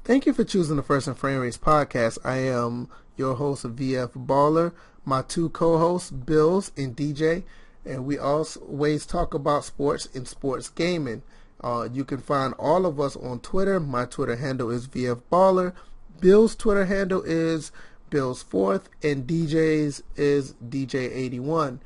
Thank you for choosing the First and Framerates podcast. I am your host, VF Baller. My two co-hosts, Bills and DJ, and we always talk about sports and sports gaming. You can find all of us on Twitter. My Twitter handle is VF Baller. Bill's Twitter handle is Bill's Fourth, and DJ's is DJ81.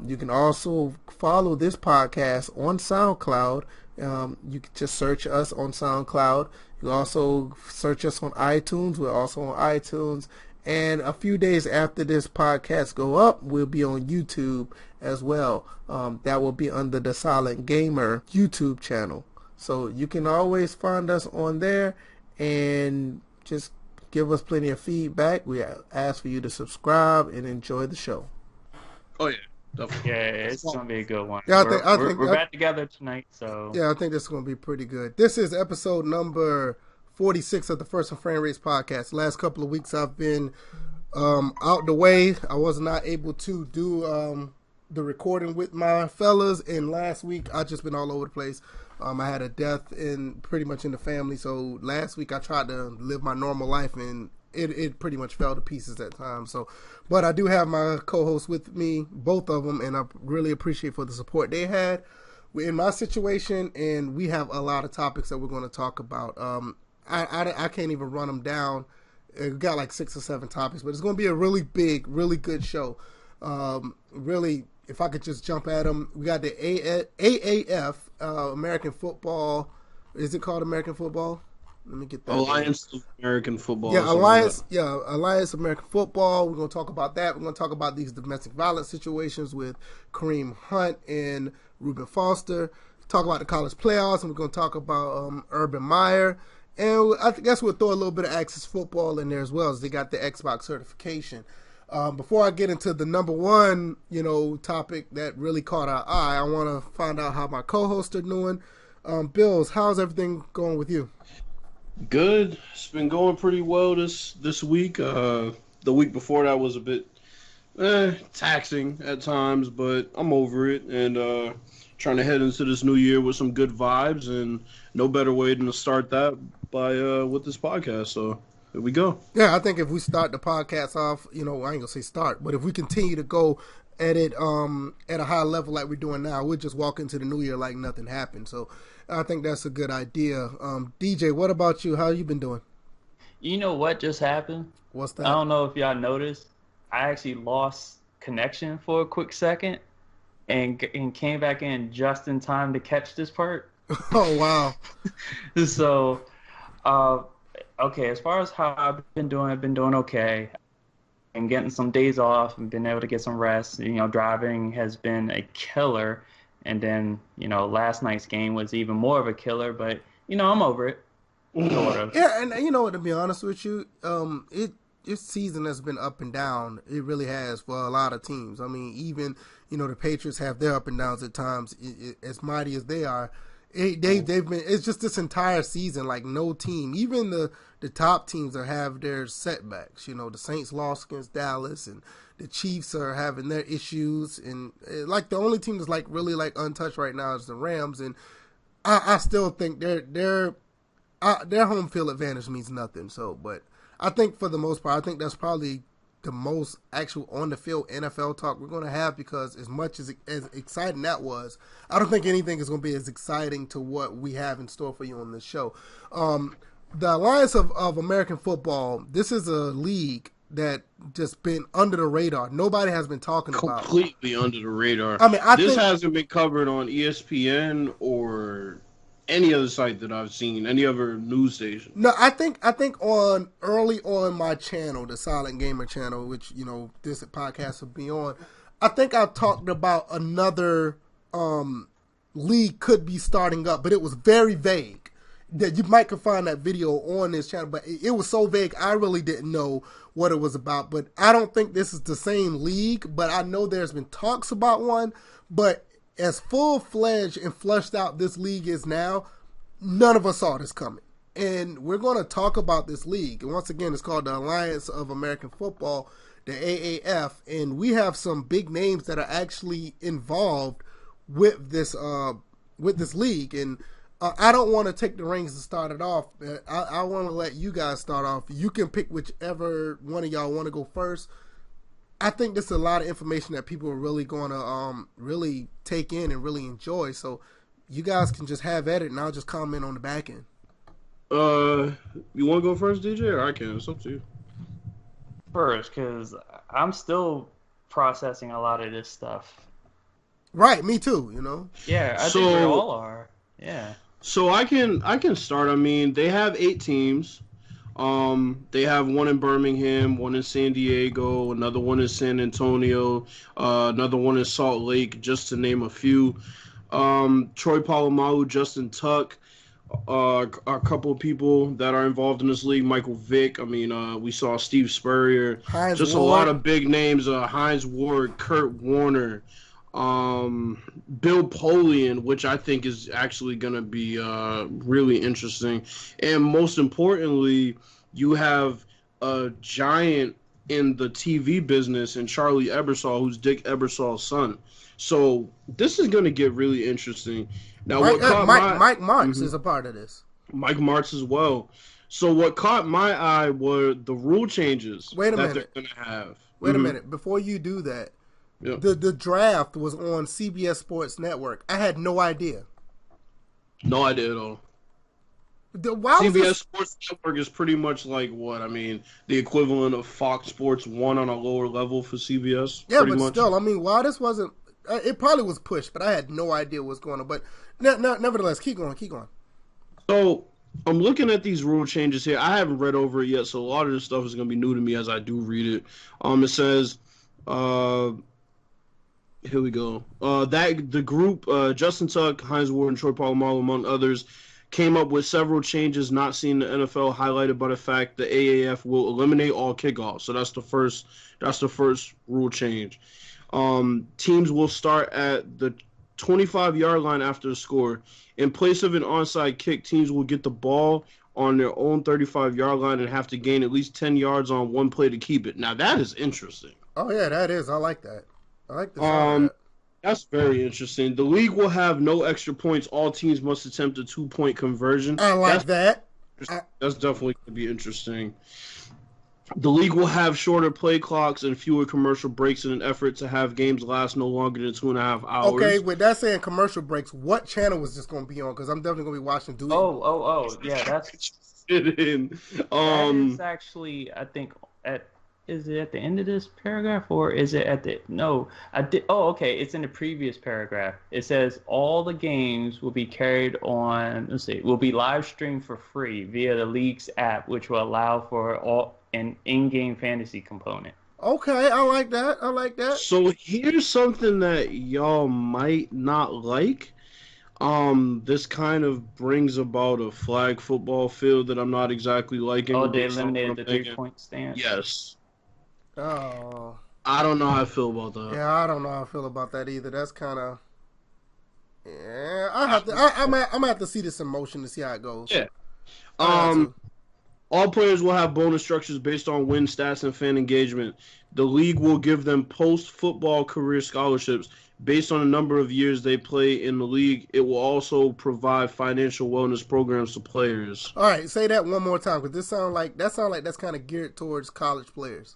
You can also follow this podcast on SoundCloud. You can just search us on SoundCloud. You can also search us on iTunes. We're also on iTunes. And a few days after this podcast go up, we'll be on YouTube as well. That will be under the Silent Gamer YouTube channel. So you can always find us on there and just give us plenty of feedback. We ask for you to subscribe and enjoy the show. Oh, yeah. Definitely. Yeah, it's going to be a good one. Yeah, we're back together tonight, so... Yeah, I think this is going to be pretty good. This is episode number 46 of the First and Framerates podcast. Last couple of weeks I've been out the way. I was not able to do the recording with my fellas, and last week I just been all over the place. I had a death pretty much in the family, so last week I tried to live my normal life, and it pretty much fell to pieces at times. So, but I do have my co-hosts with me, both of them, and I really appreciate for the support they had in my situation, and we have a lot of topics that we're going to talk about. I can't even run them down. We got like 6 or 7 topics, but it's going to be a really big, really good show. Really, if I could just jump at them, we got the AAF, American football. Is it called American football? Let me get that. Alliance of American Football. Yeah, Alliance. Yeah, Alliance American Football. We're going to talk about that. We're going to talk about these domestic violence situations with Kareem Hunt and Ruben Foster. Talk about the college playoffs, and we're going to talk about Rueben Meyer. And I guess we'll throw a little bit of Access Football in there as well, as they got the Xbox certification. Before I get into the number one, topic that really caught our eye, I want to find out how my co-hosts are doing. Bills, how's everything going with you? Good. It's been going pretty well this week. The week before that was a bit taxing at times, but I'm over it and trying to head into this new year with some good vibes, and no better way than to start that by with this podcast. So here we go. Yeah, I think if we start the podcast off, I ain't gonna say start, but if we continue to go at it at a high level like we're doing now, we'll just walk into the new year like nothing happened. So I think that's a good idea. DJ, what about you? How you been doing? You know what just happened? What's that? I don't know if y'all noticed. I actually lost connection for a quick second and came back in just in time to catch this part. Oh, wow. So, okay, as far as how I've been doing okay. I'm getting some days off and been able to get some rest. Driving has been a killer. And then, last night's game was even more of a killer, but, I'm over it. Sort of. Yeah, and to be honest with you, this season has been up and down. It really has for a lot of teams. I mean, even, the Patriots have their up and downs at times, as mighty as they are. They've been, it's just this entire season, like no team, even the top teams have their setbacks. The Saints lost against Dallas, and the Chiefs are having their issues, and like the only team that's like really like untouched right now is the Rams, and I still think their home field advantage means nothing. So, but I think for the most part, I think that's probably the most actual on the field NFL talk we're going to have, because as much as exciting that was, I don't think anything is going to be as exciting to what we have in store for you on this show. The Alliance of American Football, this is a league that just been under the radar. Nobody has been talking about it. Completely under the radar. I mean, this hasn't been covered on ESPN or any other site that I've seen, any other news station. No, I think on early on my channel, the Silent Gamer channel, which this podcast will be on, I think I talked about another league could be starting up, but it was very vague. That you might could find that video on this channel, but it was so vague I really didn't know what it was about. But I don't think this is the same league, but I know there's been talks about one. But as full-fledged and fleshed out this league is now, none of us saw this coming. And we're going to talk about this league. And once again, it's called the Alliance of American Football, the AAF. And we have some big names that are actually involved with this league. And I don't want to take the reins to start it off. I want to let you guys start off. You can pick whichever one of y'all want to go first. I think this is a lot of information that people are really going to really take in and really enjoy. So you guys can just have at it, and I'll just comment on the back end. You want to go first, DJ, or I can? It's up to you. First, because I'm still processing a lot of this stuff. Right, me too. You know. Yeah, I think we all are. Yeah. So I can start. I mean, they have 8 teams. They have one in Birmingham, one in San Diego, another one in San Antonio, another one in Salt Lake, just to name a few. Troy Polamalu, Justin Tuck, a couple of people that are involved in this league. Michael Vick. I mean, we saw Steve Spurrier. Hines just Ward. A lot of big names. Hines Ward, Kurt Warner. Bill Polian, which I think is actually going to be really interesting. And most importantly, you have a giant in the TV business in Charlie Ebersol, who's Dick Ebersol's son. So this is going to get really interesting. Now, Mike Martz is a part of this. Mike Martz as well. So what caught my eye were the rule changes that they're going to have. Wait a minute. Before you do that, yeah. The draft was on CBS Sports Network. I had no idea. No idea at all. CBS Sports Network is pretty much like what? I mean, the equivalent of Fox Sports 1 on a lower level for CBS. Yeah, but still, I mean, why this wasn't... it probably was pushed, but I had no idea what's going on. But nevertheless, keep going. So, I'm looking at these rule changes here. I haven't read over it yet, so a lot of this stuff is going to be new to me as I do read it. It says... here we go. That the group, Justin Tuck, Hines Ward, and Troy Polamalu, among others, came up with several changes not seen in the NFL, highlighted by the fact the AAF will eliminate all kickoffs. So that's the first rule change. Teams will start at the 25-yard line after the score. In place of an onside kick, teams will get the ball on their own 35-yard line and have to gain at least 10 yards on one play to keep it. Now that is interesting. Oh yeah, that is. I like that. I like this. That's very interesting. The league will have no extra points. All teams must attempt a 2-point conversion. I like that. That's definitely going to be interesting. The league will have shorter play clocks and fewer commercial breaks in an effort to have games last no longer than 2.5 hours. Okay, with that saying commercial breaks, what channel was this going to be on? Because I'm definitely going to be watching Duty. Oh, yeah, that's... That is actually, I think, is it at the end of this paragraph or is it at the... No, okay, it's in the previous paragraph. It says all the games will be carried on, will be live streamed for free via the league's app, which will allow for an in-game fantasy component. Okay, I like that. So here's something that y'all might not like. This kind of brings about a flag football field that I'm not exactly liking. Oh, they eliminated the 3-point stance? Yes. Oh. I don't know how I feel about that. Yeah, I don't know how I feel about that either. That's kind of... Yeah, I'm gonna have to see this in motion to see how it goes. Yeah. All players will have bonus structures based on win stats and fan engagement. The league will give them post-football career scholarships based on the number of years they play in the league. It will also provide financial wellness programs to players. All right, say that one more time, because that sounds like that's kind of geared towards college players.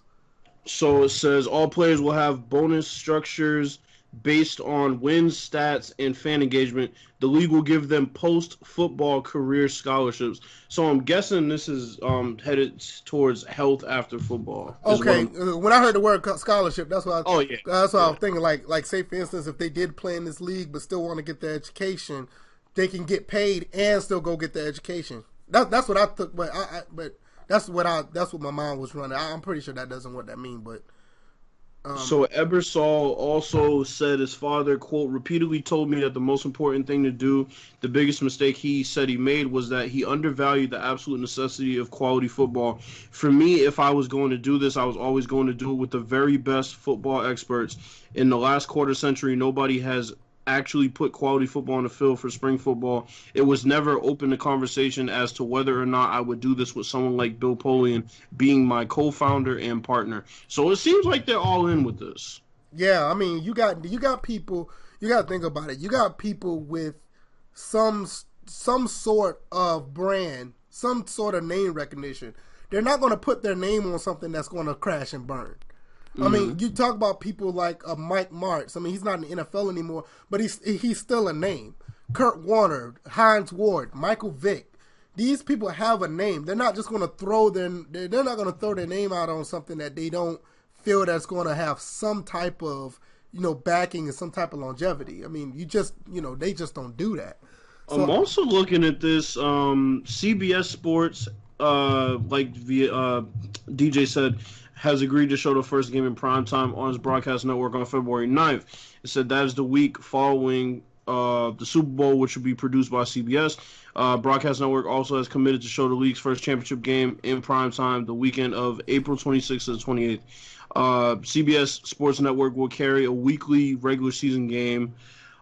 So it says all players will have bonus structures based on wins, stats, and fan engagement. The league will give them post-football career scholarships. So I'm guessing this is headed towards health after football. Okay, when I heard the word scholarship, that's what I was thinking. Like say for instance, if they did play in this league but still want to get their education, they can get paid and still go get their education. That's what I took, but that's what my mind was running. I'm pretty sure that doesn't what that mean, but. So Ebersol also said his father, quote, repeatedly told me that the most important thing to do, the biggest mistake he said he made was that he undervalued the absolute necessity of quality football. For me, if I was going to do this, I was always going to do it with the very best football experts. In the last quarter century, nobody has actually put quality football on the field for spring football. It was never open to conversation as to whether or not I would do this with someone like Bill Polian being my co-founder and partner. So it seems like they're all in with this. Yeah, I mean, you got people, you got to think about it. You got people with some some sort of brand, some sort of name recognition. They're not going to put their name on something that's going to crash and burn. I mean, you talk about people like Mike Martz. I mean, he's not in the NFL anymore, but he's still a name. Kurt Warner, Hines Ward, Michael Vick. These people have a name. They're not just going to they're not going to throw their name out on something that they don't feel that's going to have some type of, backing and some type of longevity. I mean, they just don't do that. So, I'm also looking at this CBS Sports, like DJ said, has agreed to show the first game in primetime on its broadcast network on February 9th. It said that is the week following the Super Bowl, which will be produced by CBS. Broadcast Network also has committed to show the league's first championship game in primetime the weekend of April 26th to the 28th. CBS Sports Network will carry a weekly regular season game.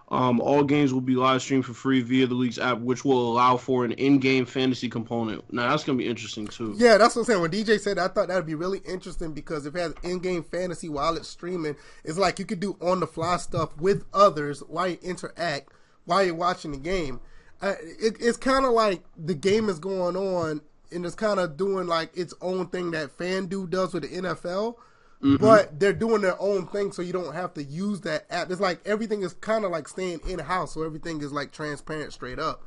All games will be live streamed for free via the league's app, which will allow for an in-game fantasy component. Now, that's going to be interesting, too. Yeah, that's what I'm saying. When DJ said that, I thought that would be really interesting because if it has in-game fantasy while it's streaming, it's like you could do on-the-fly stuff with others while you interact, while you're watching the game. It's kind of like the game is going on, and it's kind of doing like its own thing that FanDuel does with the NFL. But they're doing their own thing, so you don't have to use that app. It's like everything is kind of like staying in-house, so everything is like transparent straight up.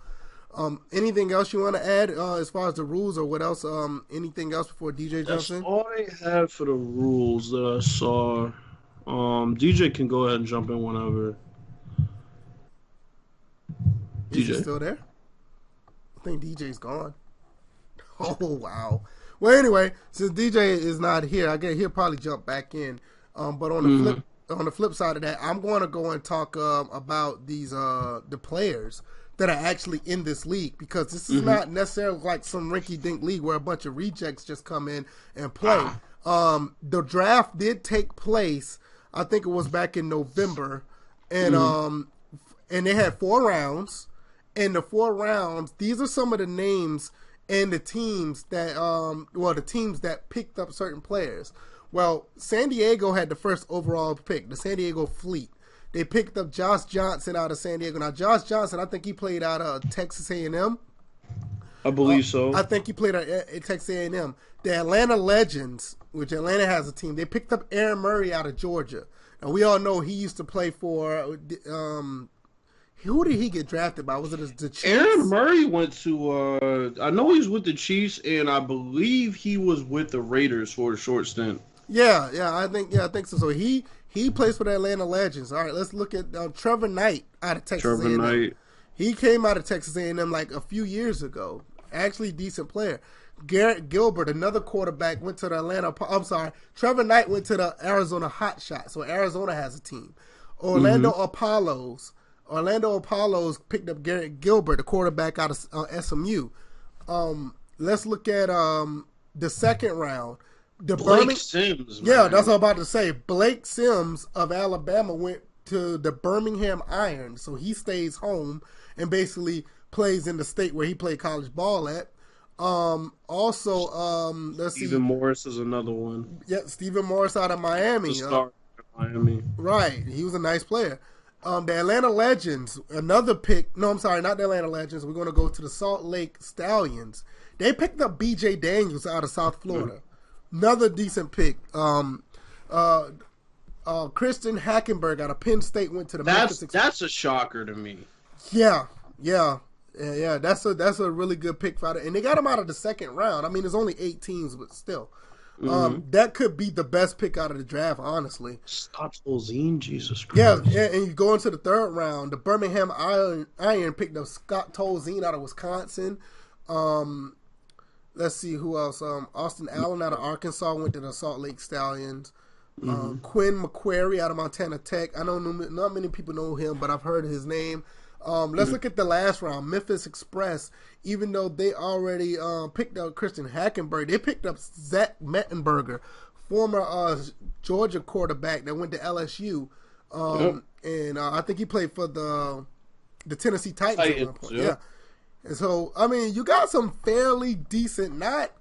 Anything else you want to add as far as the rules or what else? Anything else before DJ jumps in? That's all I had for the rules that I saw. DJ can go ahead and jump in whenever. Is he still there? I think DJ's gone. Oh, wow. Well, anyway, since DJ is not here, I guess he'll probably jump back in. But on the flip side of that, I'm going to go and talk about these the players that are actually in this league, because this is not necessarily like some rinky-dink league where a bunch of rejects just come in and play. The draft did take place, I think it was back in November, and they had 4 rounds. In the 4 rounds, these are some of the names and the teams that the teams that picked up certain players. Well, San Diego had the first overall pick, the San Diego Fleet. They picked up Josh Johnson out of San Diego. Now, Josh Johnson, I think he played out of Texas A&M. I believe so. I think he played at Texas A&M. The Atlanta Legends, which Atlanta has a team, they picked up Aaron Murray out of Georgia. Now, we all know he used to play for who did he get drafted by? Was it the Chiefs? Aaron Murray went to, I know he was with the Chiefs, and I believe he was with the Raiders for a short stint. Yeah, I think so. So he plays for the Atlanta Legends. All right, let's look at Trevor Knight out of Texas A&M. Knight. He came out of Texas A&M like a few years ago. Actually, decent player. Garrett Gilbert, another quarterback, went to the Atlanta. I'm sorry, Trevor Knight went to the Arizona Hotshot. So Arizona has a team. Orlando Apollos picked up Garrett Gilbert, the quarterback out of SMU. Let's look at the second round. Blake Sims. Yeah, man. that's what I'm about to say. Blake Sims of Alabama went to the Birmingham Iron, so he stays home and basically plays in the state where he played college ball at. Let's see. Stephen Morris is another one. Yeah, Stephen Morris out of Miami. The star of Miami. Right, he was a nice player. The Atlanta Legends, another pick. No, I'm sorry, not the Atlanta Legends. We're going to go to the Salt Lake Stallions. They picked up B.J. Daniels out of South Florida. Another decent pick. Christian Hackenberg out of Penn State went to the Memphis Express. That's a shocker to me. Yeah. That's a really good pick for it, and they got him out of the second round. I mean, there's only 8 teams, but still, that could be the best pick out of the draft, honestly. Scott Tolzien, Jesus Christ. Yeah, and you go into the third round. The Birmingham Iron picked up Scott Tolzien out of Wisconsin. Let's see who else. Austin Allen out of Arkansas went to the Salt Lake Stallions. Quinn McQuarrie out of Montana Tech. I don't know, not many people know him, but I've heard his name. Let's look at the last round. Memphis Express, even though they already picked up Christian Hackenberg, they picked up Zach Mettenberger, former Georgia quarterback that went to LSU. And I think he played for the Tennessee Titans. Yeah. And so, I mean, you got some fairly decent, not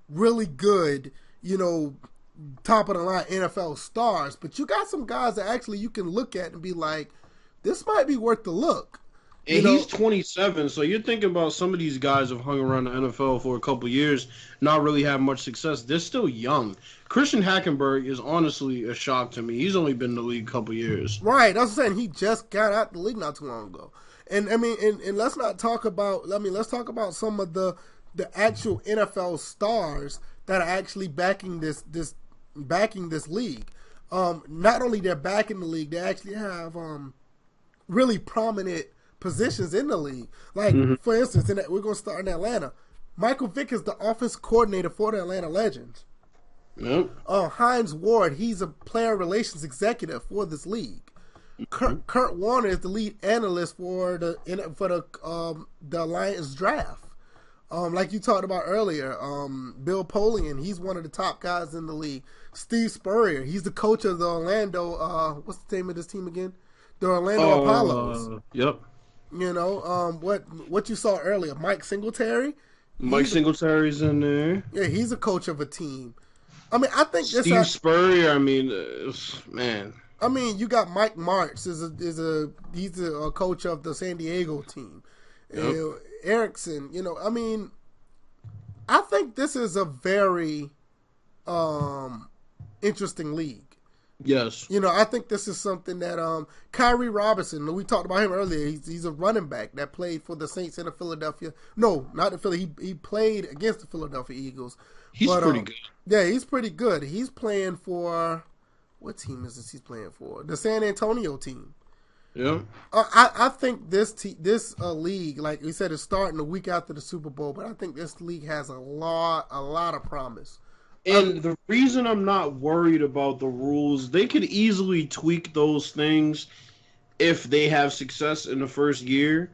really good, top of the line NFL stars, but you got some guys that actually you can look at and be like, this might be worth the look. And he's 27, so you're thinking about some of these guys have hung around the NFL for a couple years, not really have much success. They're still young. Christian Hackenberg is honestly a shock to me. He's only been in the league a couple years. Right, that's what I'm saying. He just got out the league not too long ago. And I mean, and let's not talk about. I mean, let's talk about some of the actual NFL stars that are actually backing this league. Not only they're backing the league, they actually have really prominent positions in the league. Like, for instance, we're going to start in Atlanta. Michael Vick is the offense coordinator for the Atlanta Legends. Yep. Hines Ward, he's a player relations executive for this league. Kurt Warner is the lead analyst for the Alliance draft. Like you talked about earlier, Bill Polian, he's one of the top guys in the league. Steve Spurrier, he's the coach of the Orlando. What's the name of this team again? The Orlando Apollos. Yep. You know, what you saw earlier, Mike Singletary. Mike Singletary's in there. Yeah, he's a coach of a team. I mean, I think Steve Spurrier. I mean, man. I mean, you got Mike Martz he's a coach of the San Diego team. Yep. Erickson, you know, I mean, I think this is a very interesting league. Yes. You know, I think this is something that Kyrie Robinson, we talked about him earlier. He's a running back that played for the Saints in the Philadelphia. No, not the Philly. He played against the Philadelphia Eagles. He's pretty good. Yeah, he's pretty good. He's playing for, what team is this he's playing for? The San Antonio team. Yeah. I think this league, like we said, is starting a week after the Super Bowl, but I think this league has a lot of promise. And the reason I'm not worried about the rules, they could easily tweak those things if they have success in the first year.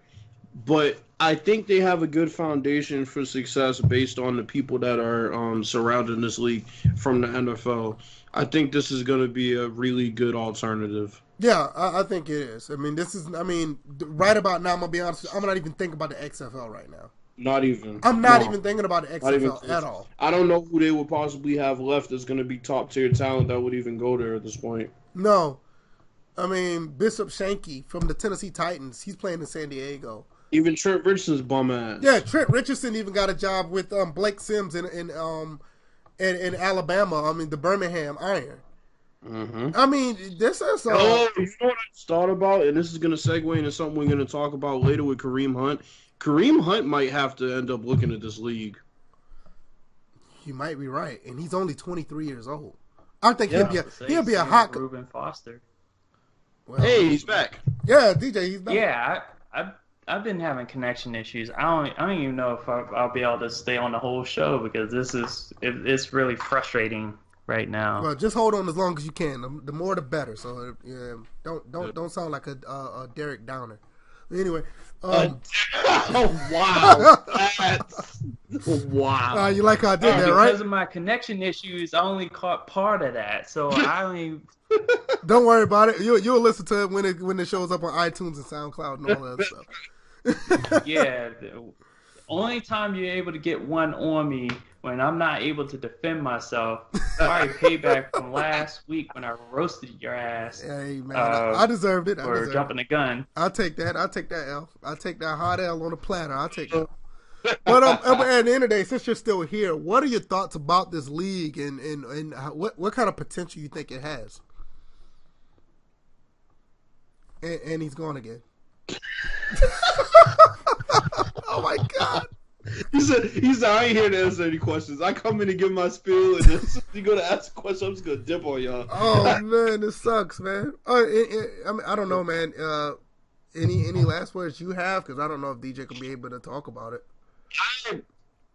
But I think they have a good foundation for success based on the people that are surrounding this league from the NFL. I think this is going to be a really good alternative. Yeah, I think it is. I mean, right about now, I'm going to be honest, I'm not even thinking about the XFL right now. Not even. I'm not even thinking about the XFL at all. I don't know who they would possibly have left that's going to be top tier talent that would even go there at this point. No. I mean, Bishop Shanky from the Tennessee Titans, he's playing in San Diego. Even Trent Richardson's bum ass. Yeah, Trent Richardson even got a job with Blake Sims in Alabama. I mean, the Birmingham Iron. Mm-hmm. I mean, this is. You know what I just thought about, and this is going to segue into something we're going to talk about later with Kareem Hunt. Kareem Hunt might have to end up looking at this league. You might be right, and he's only 23 years old. I think he'll be a hot. Ruben Foster. Well, hey, he's back. Yeah, DJ, he's back. Yeah, I've been having connection issues. I don't even know if I'll be able to stay on the whole show because it's really frustrating right now. Well, just hold on as long as you can. The more, the better. So don't sound like a Derek Downer. Anyway. Oh wow! Wow! You like how I did that, right? Because of my connection issues, I only caught part of that, so I only. Don't worry about it. You'll listen to it when it shows up on iTunes and SoundCloud and all that stuff. Yeah, the only time you're able to get one on me when I'm not able to defend myself. Sorry, payback from last week when I roasted your ass. Hey man, I deserved it. For jumping the gun. I'll take that. I'll take that L. I'll take that hot L on the platter. I'll take that. But at the end of the day, since you're still here, what are your thoughts about this league and what kind of potential you think it has? And he's gone again. Oh my God. He said, I ain't here to answer any questions. I come in to give my spiel, and then you go to ask a question, I'm just going to dip on y'all. Oh, man, this sucks, man. I mean, I don't know, man. Any last words you have? Because I don't know if DJ can be able to talk about it.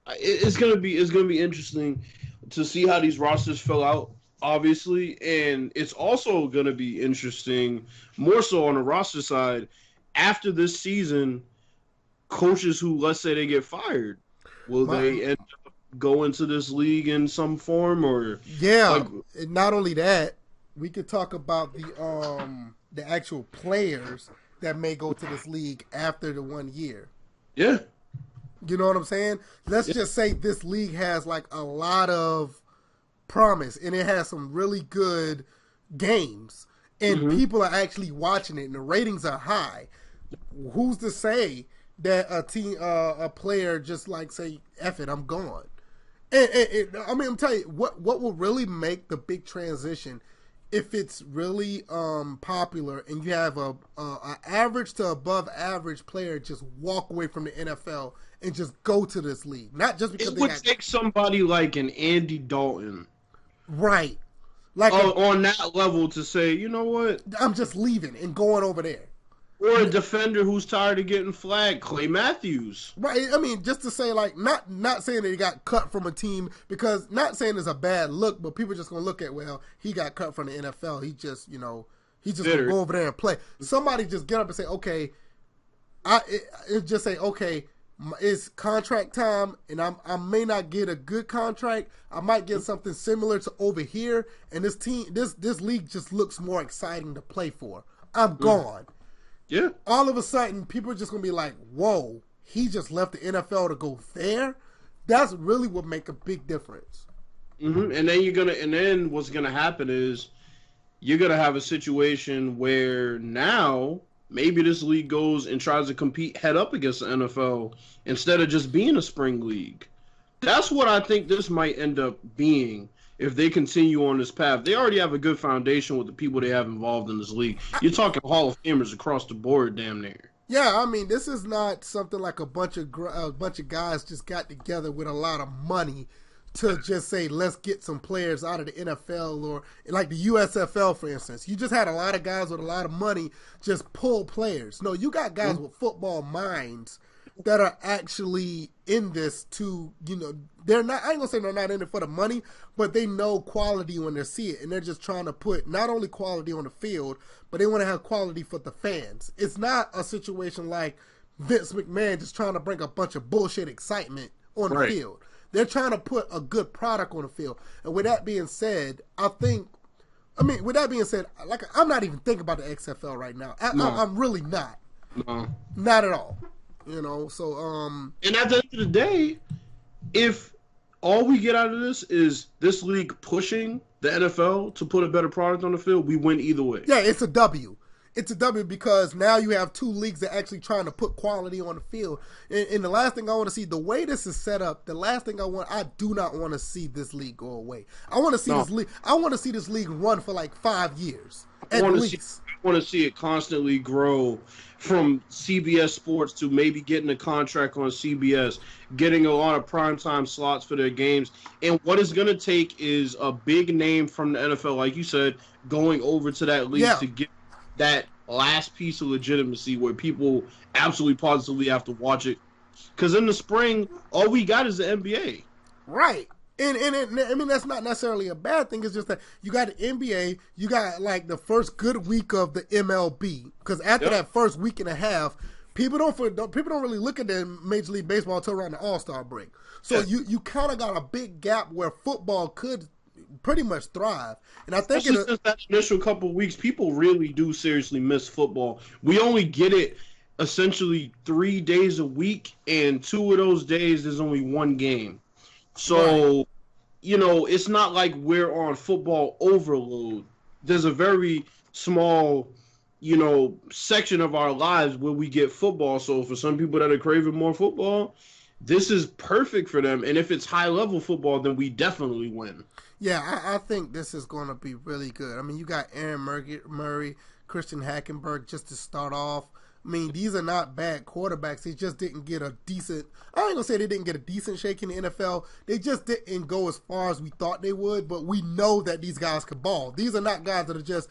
It's gonna be interesting to see how these rosters fill out, obviously, and it's also gonna be interesting, more so on the roster side, after this season. Coaches who, let's say, they get fired, will they end up going to this league in some form, or and not only that, we could talk about the actual players that may go to this league after the 1 year. Yeah. You know what I'm saying? Let's just say this league has like a lot of promise and it has some really good games and people are actually watching it and the ratings are high. who's to say that a player just like say, "F it, I'm gone." I mean, I'm telling you, what will really make the big transition if it's really popular and you have a average to above average player just walk away from the NFL and just go to this league, not just because it would take somebody like an Andy Dalton, right, like on that level to say, you know what, I'm just leaving and going over there. Or a defender who's tired of getting flagged, Clay Matthews. Right. I mean, just to say, like, not saying that he got cut from a team, because not saying it's a bad look, but people just going to look at, well, he got cut from the NFL. He just, he's just going to go over there and play. Somebody just get up and say, okay, just say, okay, it's contract time, and I may not get a good contract. I might get something similar to over here, and this league just looks more exciting to play for. I'm gone. Yeah. All of a sudden, people are just going to be like, whoa, he just left the NFL to go there? That's really what make a big difference. Mm-hmm. And then what's going to happen is you're going to have a situation where now maybe this league goes and tries to compete head up against the NFL instead of just being a spring league. That's what I think this might end up being. If they continue on this path, they already have a good foundation with the people they have involved in this league. You're talking Hall of Famers across the board, damn near. Yeah, I mean, this is not something like a bunch of guys just got together with a lot of money to just say, let's get some players out of the NFL or like the USFL, for instance. You just had a lot of guys with a lot of money just pull players. No, you got guys with football minds that are actually in this to, they're not, I ain't gonna say they're not in it for the money, but they know quality when they see it, and they're just trying to put not only quality on the field, but they want to have quality for the fans. It's not a situation like Vince McMahon just trying to bring a bunch of bullshit excitement on the field. They're trying to put a good product on the field. And with that being said, like, I'm not even thinking about the XFL right now. I'm really not. No. Not at all. And at the end of the day, if all we get out of this is this league pushing the NFL to put a better product on the field, we win either way. Yeah, it's a W. It's a W because now you have two leagues that are actually trying to put quality on the field. And the last thing I want to see, the way this is set up, I do not want to see this league go away. I want to see this league. I want to see this league run for like 5 years at least. I want to see it constantly grow from CBS Sports to maybe getting a contract on CBS, getting a lot of primetime slots for their games. And what it's going to take is a big name from the NFL, like you said, going over to that league to get that last piece of legitimacy where people absolutely positively have to watch it. Because in the spring, all we got is the NBA. Right. And I mean, that's not necessarily a bad thing. It's just that you got the NBA, you got like the first good week of the MLB. Because after that first week and a half, people don't really look at the Major League Baseball until around the All-Star break. So you kind of got a big gap where football could pretty much thrive. And I think since that initial couple of weeks, people really do seriously miss football. We only get it essentially 3 days a week, and 2 of those days there's only one game. So, it's not like we're on football overload. There's a very small, section of our lives where we get football. So for some people that are craving more football, this is perfect for them. And if it's high-level football, then we definitely win. Yeah, I think this is going to be really good. I mean, you got Aaron Murray, Christian Hackenberg just to start off. I mean, these are not bad quarterbacks. They just didn't get a decent – I ain't going to say they didn't get a decent shake in the NFL. They just didn't go as far as we thought they would, but we know that these guys could ball. These are not guys that are just,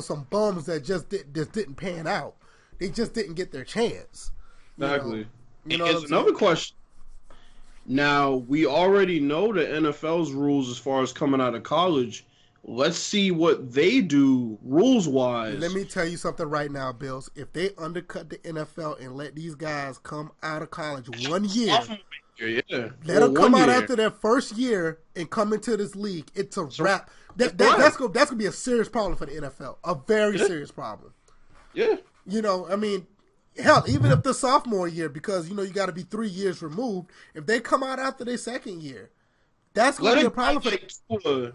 some bums that just didn't pan out. They just didn't get their chance. Exactly. It's another question. Now, we already know the NFL's rules as far as coming out of college. Let's see what they do rules-wise. Let me tell you something right now, Bills. If they undercut the NFL and let these guys come out of college 1 year, let them come out after their first year and come into this league, it's a wrap. That's going to be a serious problem for the NFL. A very serious problem. Yeah. I mean, hell, even if the sophomore year, because, you got to be 3 years removed, if they come out after their second year, that's going to be a problem for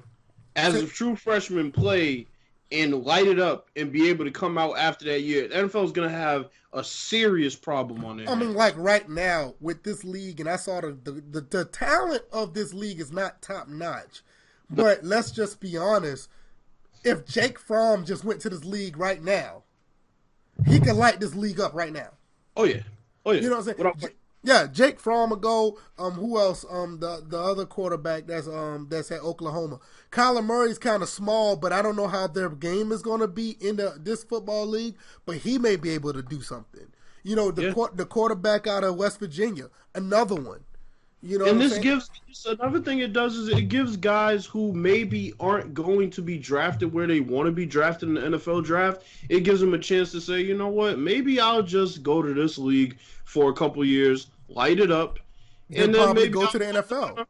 as a true freshman play and light it up and be able to come out after that year, the NFL is going to have a serious problem on their I mean, hands. like right now with this league, and I saw the talent of this league is not top notch. But let's just be honest. If Jake Fromm just went to this league right now, he could light this league up right now. Oh yeah. You know what I'm saying? Yeah, Jake Fromm will go. Who else? The other quarterback that's at Oklahoma. Kyler Murray's kind of small, but I don't know how their game is going to be in this football league. But he may be able to do something. You know, the quarterback out of West Virginia, another one. You know, and this gives another thing it does is it gives guys who maybe aren't going to be drafted where they want to be drafted in the NFL draft. It gives them a chance to say, you know what, maybe I'll just go to this league for a couple years, light it up, and then probably maybe go to the NFL.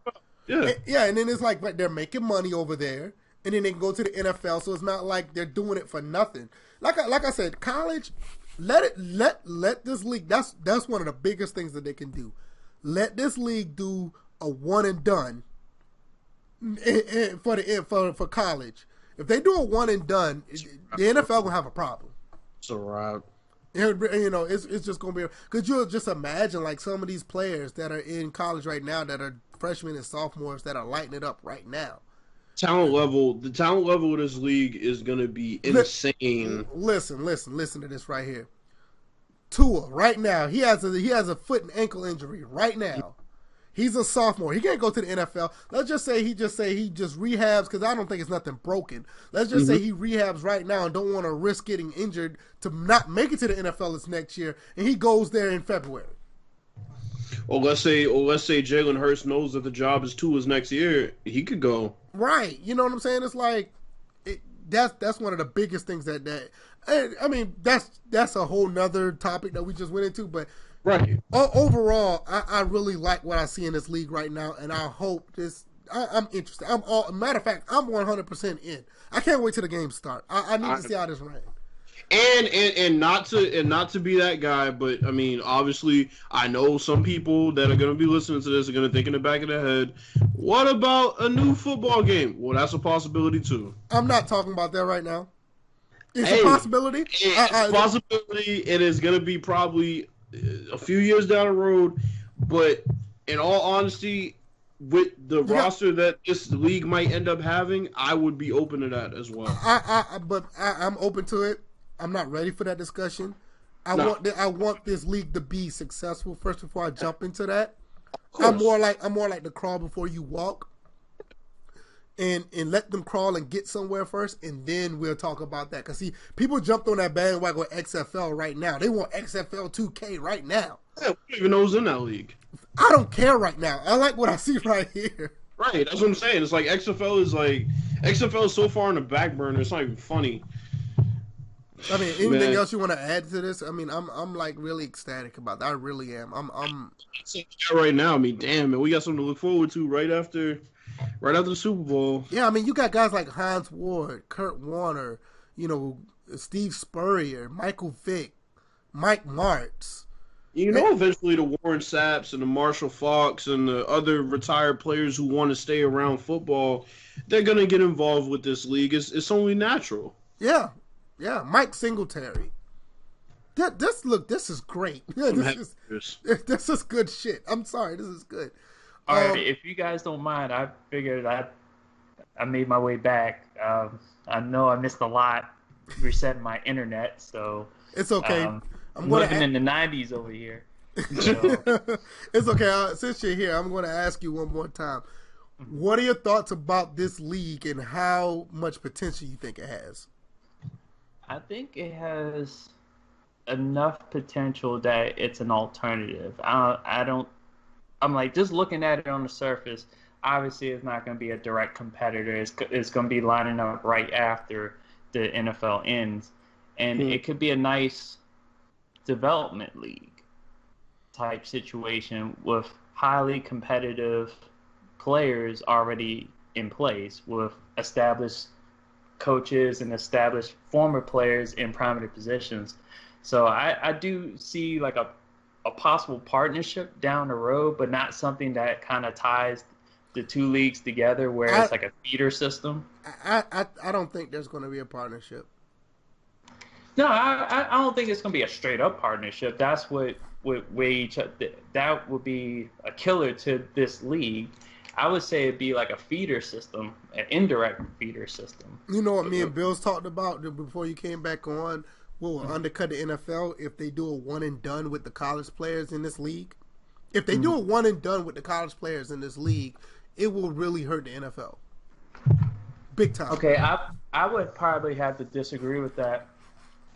Yeah, and then it's like they're making money over there, and then they can go to the NFL. So it's not like they're doing it for nothing. Like I said, college, let this league. That's one of the biggest things that they can do. Let this league do a one and done for college. If they do a one and done, the NFL gonna have a problem. It's a wrap. You know, it's just gonna be because you'll just imagine like some of these players that are in college right now that are freshmen and sophomores that are lighting it up right now. The talent level of this league is gonna be insane. Listen to this right here. Tua right now he has a foot and ankle injury right now. He's a sophomore. He can't go to the NFL. Let's just say he just rehabs because I don't think it's nothing broken. Let's just say he rehabs right now and don't want to risk getting injured to not make it to the NFL this next year, and he goes there in February. Or let's say Jalen Hurts knows that the job is Tua's next year. He could go. Right. You know what I'm saying? It's like that's one of the biggest things that I mean that's a whole nother topic that we just went into, but right. Overall, I really like what I see in this league right now, and I hope this. I'm interested. Matter of fact, I'm 100% in. I can't wait till the games start. I need to see how this runs. And not to be that guy, but I mean, obviously, I know some people that are going to be listening to this are going to think in the back of their head, what about a new football game? Well, that's a possibility too. I'm not talking about that right now. It's a possibility. It's a possibility. It is going to be probably a few years down the road, but in all honesty, with the roster that this league might end up having, I would be open to that as well. I'm open to it. I'm not ready for that discussion. I want this league to be successful first before I jump into that. I'm more like the crawl before you walk. And let them crawl and get somewhere first, and then we'll talk about that. Because, see, people jumped on that bandwagon with XFL right now. They want XFL 2K right now. Yeah, we don't even know who's in that league. I don't care right now. I like what I see right here. Right, that's what I'm saying. It's like XFL is so far on the back burner, it's not even funny. I mean, anything else you want to add to this? I mean, I'm like really ecstatic about that. I really am. I'm right now. I mean, damn, man, we got something to look forward to right after the Super Bowl. Yeah, I mean, you got guys like Hines Ward, Kurt Warner, you know, Steve Spurrier, Michael Vick, Mike Martz. You know, eventually the Warren Sapps and the Marshall Faulks and the other retired players who want to stay around football, they're going to get involved with this league. It's only natural. Yeah. Yeah, Mike Singletary. This is great. Yeah, this is good shit. I'm sorry, this is good. All right, if you guys don't mind, I figured I made my way back. I know I missed a lot resetting my internet, so it's okay. I'm living in the 90s over here. So. It's okay. Since you're here, I'm going to ask you one more time. What are your thoughts about this league and how much potential you think it has? I think it has enough potential that it's an alternative. I'm like, just looking at it on the surface, obviously it's not going to be a direct competitor. It's going to be lining up right after the NFL ends. And it could be a nice development league type situation with highly competitive players already in place with established coaches and established former players in prominent positions. So I do see like a possible partnership down the road, but not something that kind of ties the two leagues together where it's like a feeder system? I don't think there's going to be a partnership. No, I don't think it's going to be a straight up partnership. That's what wage that would be a killer to this league. I would say it'd be like a feeder system, an indirect feeder system. You know what me and Bill's talked about before you came back on? Will undercut the NFL if they do a one and done with the college players in this league. If they do a one and done with the college players in this league, it will really hurt the NFL. Big time. Okay, I would probably have to disagree with that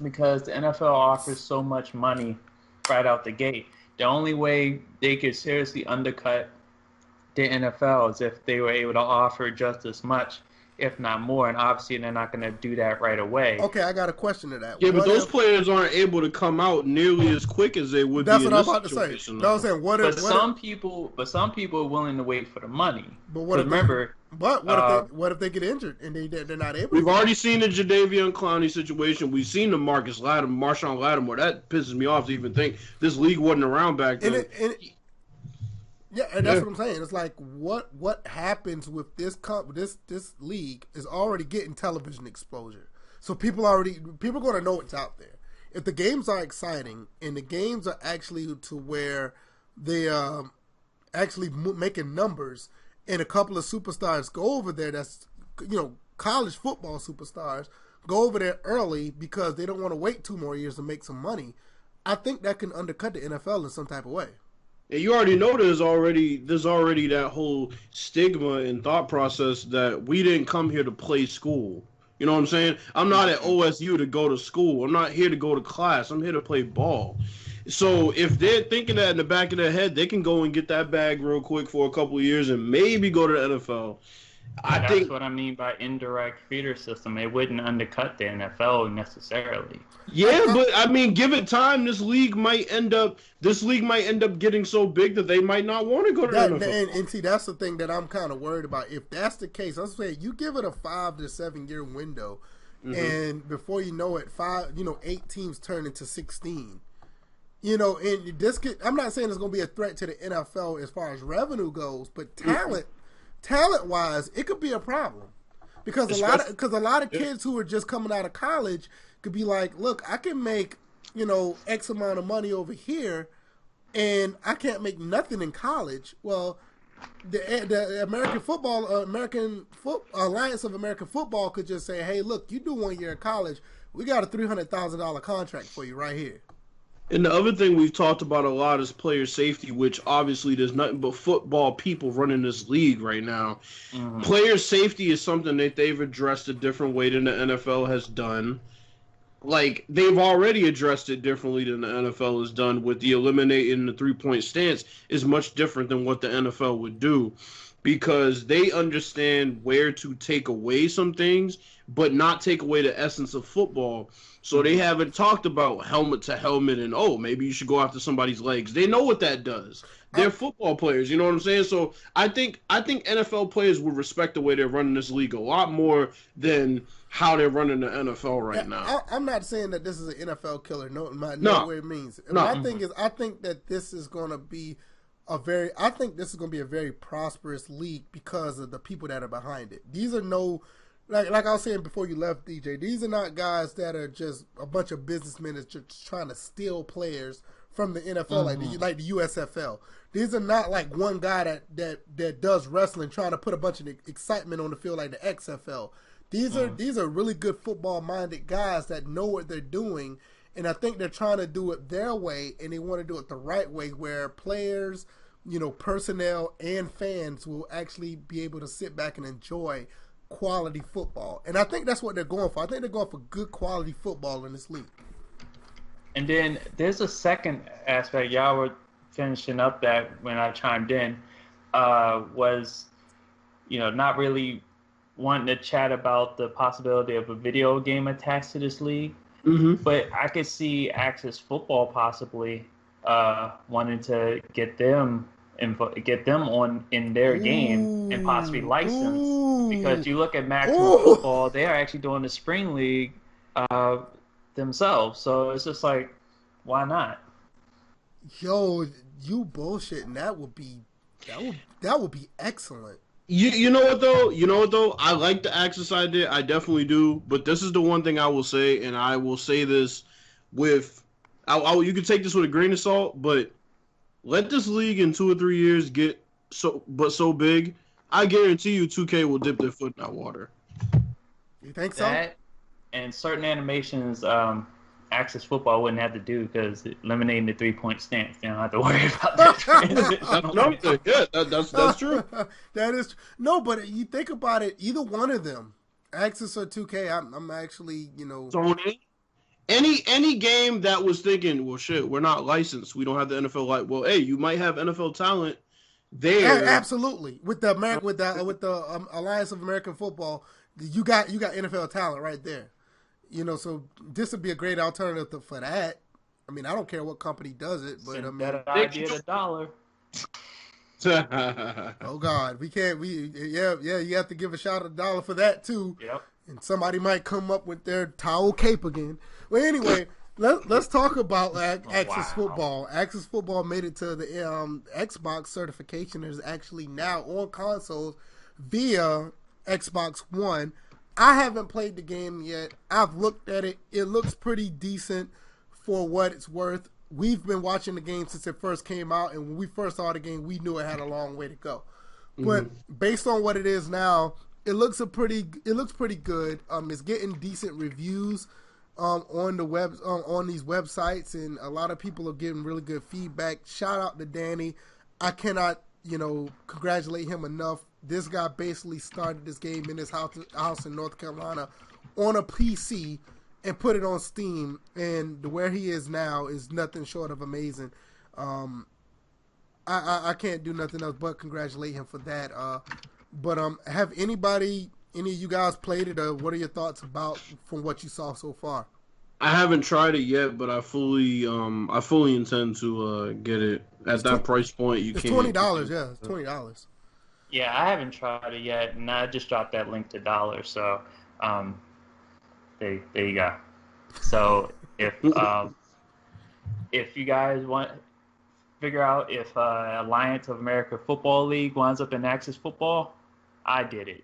because the NFL offers so much money right out the gate. The only way they could seriously undercut the NFL is if they were able to offer just as much, if not more, and obviously they're not going to do that right away. Okay, I got a question to that. Yeah, but those players aren't able to come out nearly as quick as they would. That's be what I'm about to say. I was saying, some people are willing to wait for the money. But what if they get injured and they're not able? We've already seen the Jadeveon Clowney situation. We've seen the Marshawn Lattimore. That pisses me off to even think this league wasn't around back then. And that's what I'm saying. It's like what happens with this league is already getting television exposure. So people are going to know it's out there. If the games are exciting and the games are actually to where they actually making numbers and a couple of superstars go over there, that's college football superstars go over there early because they don't want to wait 2 more years to make some money. I think that can undercut the NFL in some type of way. And you already know there's already that whole stigma and thought process that we didn't come here to play school. You know what I'm saying? I'm not at OSU to go to school. I'm not here to go to class. I'm here to play ball. So if they're thinking that in the back of their head, they can go and get that bag real quick for a couple of years and maybe go to the NFL. That's what I mean by indirect feeder system. It wouldn't undercut the NFL necessarily. Yeah, but I mean, give it time. This league might end up getting so big that they might not want to go to the NFL. And see, that's the thing that I'm kind of worried about. If that's the case, I'm saying you give it a 5 to 7 year window, and before you know it, 8 teams turn into 16. And this I'm not saying it's going to be a threat to the NFL as far as revenue goes, but talent-wise, it could be a problem because a lot of kids who are just coming out of college could be like, look, I can make X amount of money over here, and I can't make nothing in college. Well, the Alliance of American Football could just say, hey, look, you do 1 year in college, we got a $300,000 contract for you right here. And the other thing we've talked about a lot is player safety, which obviously there's nothing but football people running this league right now. Mm-hmm. Player safety is something that they've addressed a different way than the NFL has done. Like, they've already addressed it differently than the NFL has done, with the eliminating the 3-point stance is much different than what the NFL would do, because they understand where to take away some things, but not take away the essence of football. So they haven't talked about helmet to helmet and, maybe you should go after somebody's legs. They know what that does. They're football players, you know what I'm saying? So I think NFL players would respect the way they're running this league a lot more than how they're running the NFL right now. I'm not saying that this is an NFL killer. No way it means. No. My thing is, I think that this is going to be a very prosperous league because of the people that are behind it. These are like I was saying before you left, DJ, these are not guys that are just a bunch of businessmen that's just trying to steal players from the NFL, like the USFL. These are not like one guy that does wrestling trying to put a bunch of excitement on the field like the XFL. These are really good football-minded guys that know what they're doing, and I think they're trying to do it their way, and they want to do it the right way, where players, personnel, and fans will actually be able to sit back and enjoy quality football. And I think that's what they're going for. I think they're going for good quality football in this league. And then there's a second aspect. Y'all were finishing up that when I chimed in, was, not really wanting to chat about the possibility of a video game attached to this league. Mm-hmm. But I could see Access Football possibly wanting to get them on in their game and possibly license. Because you look at Maximum Football, they are actually doing the spring league themselves. So it's just like, why not? Yo, you bullshitting. That would be excellent. You know what though? You know what though? I like the Axis idea. I definitely do. But this is the one thing I will say, and I will say this with, you can take this with a grain of salt, but let this league in 2 or 3 years get so big. I guarantee you, 2K will dip their foot in that water. You think so? That and certain animations, Axis Football wouldn't have to do because eliminating the 3-point stance, you don't have to worry about that. That's another thing. Yeah, that's true. That is no, but you think about it. Either one of them, Axis or 2K, I'm actually, Sony. Any game that was thinking, well, shit, we're not licensed. We don't have the NFL Well, hey, you might have NFL talent there. Absolutely. With the Alliance of American Football, you got NFL talent right there. So this would be a great alternative for that. I mean, I don't care what company does it, but I mean, that idea $1. Oh God, we can't. You have to give a shot $1 for that too. Yep. And somebody might come up with their towel cape again. Well, anyway, let's talk about Axis Football. Axis Football made it to the Xbox certification. It's actually now on consoles via Xbox One. I haven't played the game yet. I've looked at it. It looks pretty decent for what it's worth. We've been watching the game since it first came out, and when we first saw the game, we knew it had a long way to go. But based on what it is now, it looks pretty good. It's getting decent reviews on the web on these websites, and a lot of people are getting really good feedback. Shout out to Danny. I cannot congratulate him enough. This guy basically started this game in his house in North Carolina on a PC and put it on Steam, and where he is now is nothing short of amazing. I can't do nothing else but congratulate him for that. But have any of you guys played it, or what are your thoughts from what you saw so far? I haven't tried it yet, but I fully intend to get it at that price point. It's $20. Yeah, it's $20. Yeah, I haven't tried it yet, and I just dropped that link to $1. So, there you go. So if you guys want figure out if Alliance of America Football League winds up in Axis Football, I did it.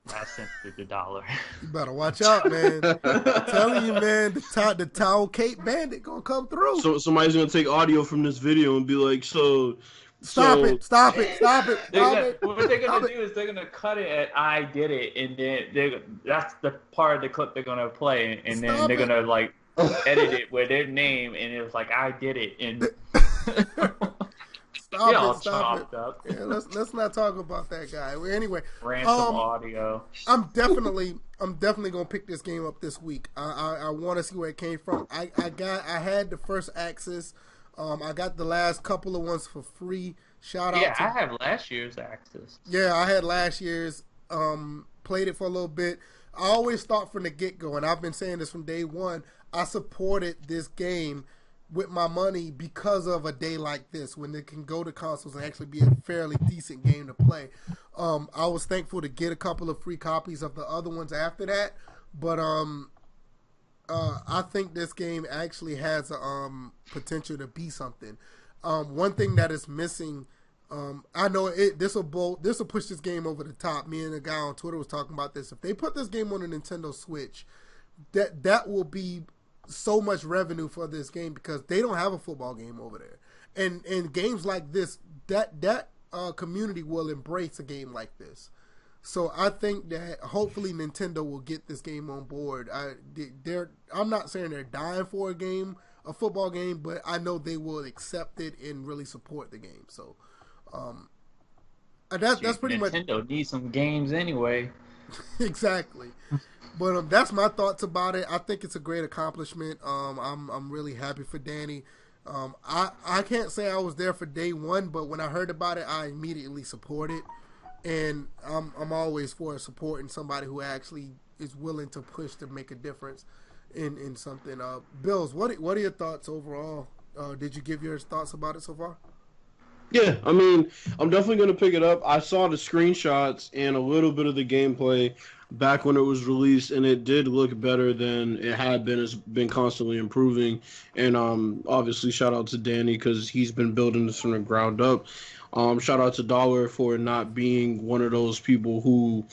I sent it the $1. You better watch out, man. I'm telling you, man, the Towel Cape Bandit gonna come through. So somebody's gonna take audio from this video and be like, Stop it. What they're gonna do is they're gonna cut it at "I did it," and then that's the part of the clip they're gonna play, and then they're gonna like edit it with their name, and it was like "I did it," and Stop it. Yeah, let's not talk about that guy. Anyway, ransom audio. I'm definitely gonna pick this game up this week. I want to see where it came from. I had the first Axis. I got the last couple of ones for free. Shout out! Yeah, I have last year's Axis. Yeah, I had last year's. Played it for a little bit. I always thought from the get-go, and I've been saying this from day one, I supported this game with my money because of a day like this when it can go to consoles and actually be a fairly decent game to play. I was thankful to get a couple of free copies of the other ones after that, but I think this game actually has potential to be something. One thing that is missing, I know this will push this game over the top. Me and a guy on Twitter was talking about this. If they put this game on a Nintendo Switch, that will be so much revenue for this game because they don't have a football game over there. And games like this, that community will embrace a game like this. So I think that hopefully Nintendo will get this game on board. I'm not saying they're dying for a football game, but I know they will accept it and really support the game. So that's pretty much. Nintendo needs some games anyway. Exactly. But that's my thoughts about it. I think it's a great accomplishment. I'm really happy for Danny. I can't say I was there for day one, but when I heard about it, I immediately supported. And I'm always for supporting somebody who actually is willing to push to make a difference in something. Bills, what are your thoughts overall? Did you give your thoughts about it so far? Yeah, I mean, I'm definitely going to pick it up. I saw the screenshots and a little bit of the gameplay back when it was released, and it did look better than it had been. It's been constantly improving. And obviously, shout out to Danny because he's been building this from the ground up. Shout out to Dollar for not being one of those people who,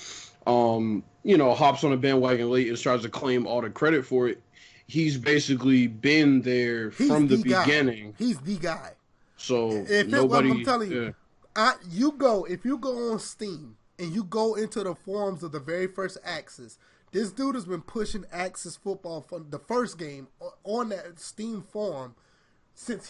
hops on a bandwagon late and tries to claim all the credit for it. He's basically been there He's from the the guy. beginning. He's the guy. So I'm telling you, yeah. if you go on Steam and you go into the forums of the very first Axis, this dude has been pushing Axis football from the first game on that Steam forum since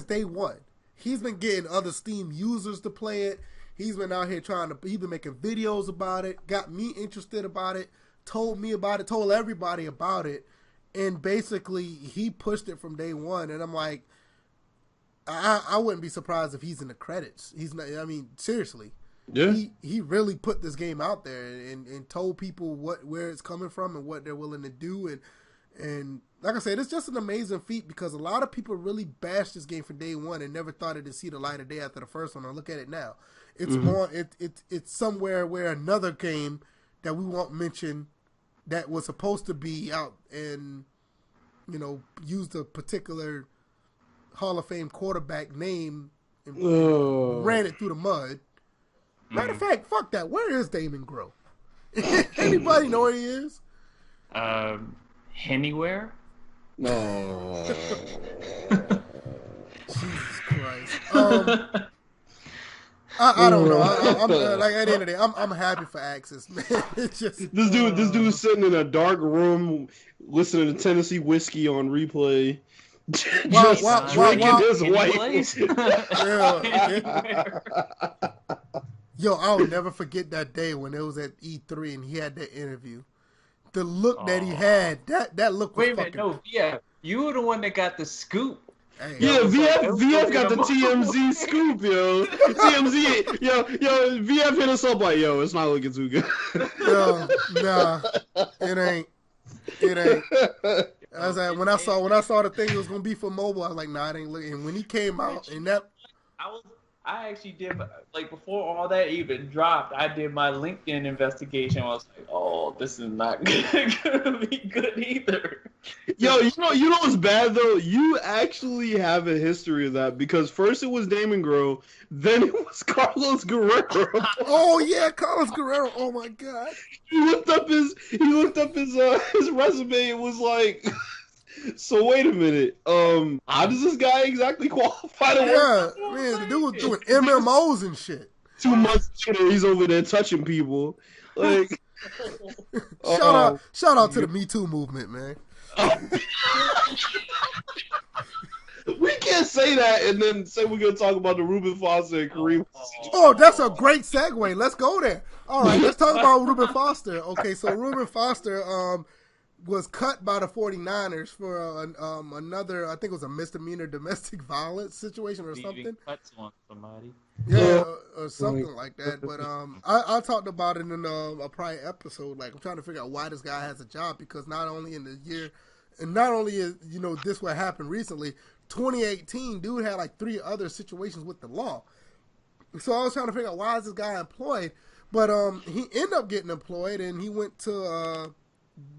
day one. He's been getting other Steam users to play it. He's been out here he's been making videos about it, got me interested about it, told me about it, told everybody about it, and basically he pushed it from day one. And I'm like, I wouldn't be surprised if he's in the credits. He's not. I mean, seriously. Yeah. He really put this game out there and told people where it's coming from and what they're willing to do. And like I said, it's just an amazing feat because a lot of people really bashed this game from day one and never thought it'd see the light of day after the first one. And look at it now. It's it's somewhere where another game that we won't mention that was supposed to be out and, used a particular Hall of Fame quarterback name and ran it through the mud. Matter of fact, fuck that. Where is Damon Groh? Anybody know where he is? Anywhere? No. Jesus Christ. I don't know. I'm like at the end of the day, I'm happy for Axis, man. It's just this dude's sitting in a dark room listening to Tennessee whiskey on replay. Drinking his wife. Yo, I'll never forget that day when it was at E3 and he had that interview. The look that he had, that look was fucking... Yeah, you were the one that got the scoop. Hey, yeah, VF got the TMZ scoop, yo. TMZ, yo, VF hit us up like, yo, it's not looking too good. Yo, nah, it ain't. I was like, when I saw the thing it was gonna be for mobile, I was like, nah, it ain't looking. And when he came out, and that, I actually did, like, before all that even dropped, I did my LinkedIn investigation. I was like, oh, this is not gonna be good either. Yo, you know what's bad though? You actually have a history of that because first it was Damon Groh, then it was Carlos Guerrero. Oh yeah, Carlos Guerrero. Oh my god. He looked up his resume. It was like, so wait a minute. How does this guy exactly qualify to work? Yeah, man, the dude was doing MMOs and shit. 2 months later, he's over there touching people. Like, shout out to the Me Too movement, man. We can't say that and then say we're gonna talk about the Rueben Foster and Kareem. Oh, that's a great segue. Let's go there. All right, let's talk about Rueben Foster. Okay, so Rueben Foster was cut by the 49ers for another, I think it was a misdemeanor domestic violence situation or something. Cuts on somebody. Yeah, or something like that. But I talked about it in a prior episode. Like, I'm trying to figure out why this guy has a job because not only in the year, and not only is this what happened recently. 2018, dude had like 3 other situations with the law. So I was trying to figure out why is this guy employed. But he ended up getting employed, and he went to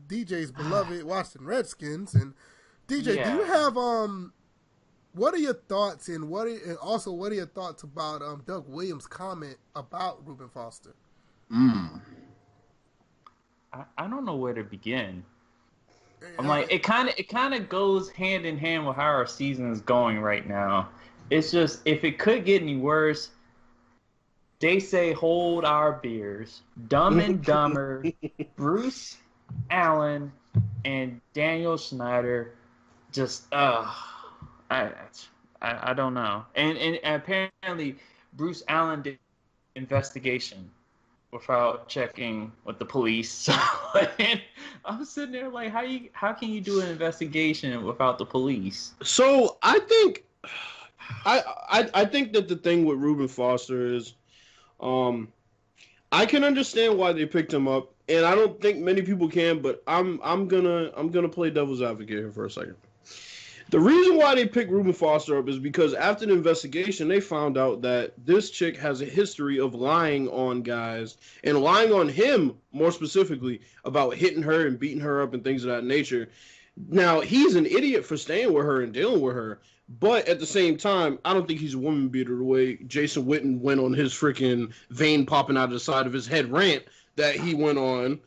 DJ's beloved Washington Redskins. And DJ, do you have what are your thoughts and what are your thoughts about Doug Williams' comment about Rueben Foster? I don't know where to begin. I'm like, it kind of goes hand in hand with how our season is going right now. It's just, if it could get any worse, they say hold our beers. Dumb and Dumber, Bruce Allen, and Daniel Snyder, just I don't know. And apparently Bruce Allen did investigation without checking with the police. And I'm sitting there like, how can you do an investigation without the police? So I think that the thing with Rueben Foster is, I can understand why they picked him up, and I don't think many people can. But I'm gonna play devil's advocate here for a second. The reason why they picked Rueben Foster up is because after the investigation, they found out that this chick has a history of lying on guys and lying on him more specifically about hitting her and beating her up and things of that nature. Now, he's an idiot for staying with her and dealing with her. But at the same time, I don't think he's a woman beater the way Jason Witten went on his freaking vein popping out of the side of his head rant that he went on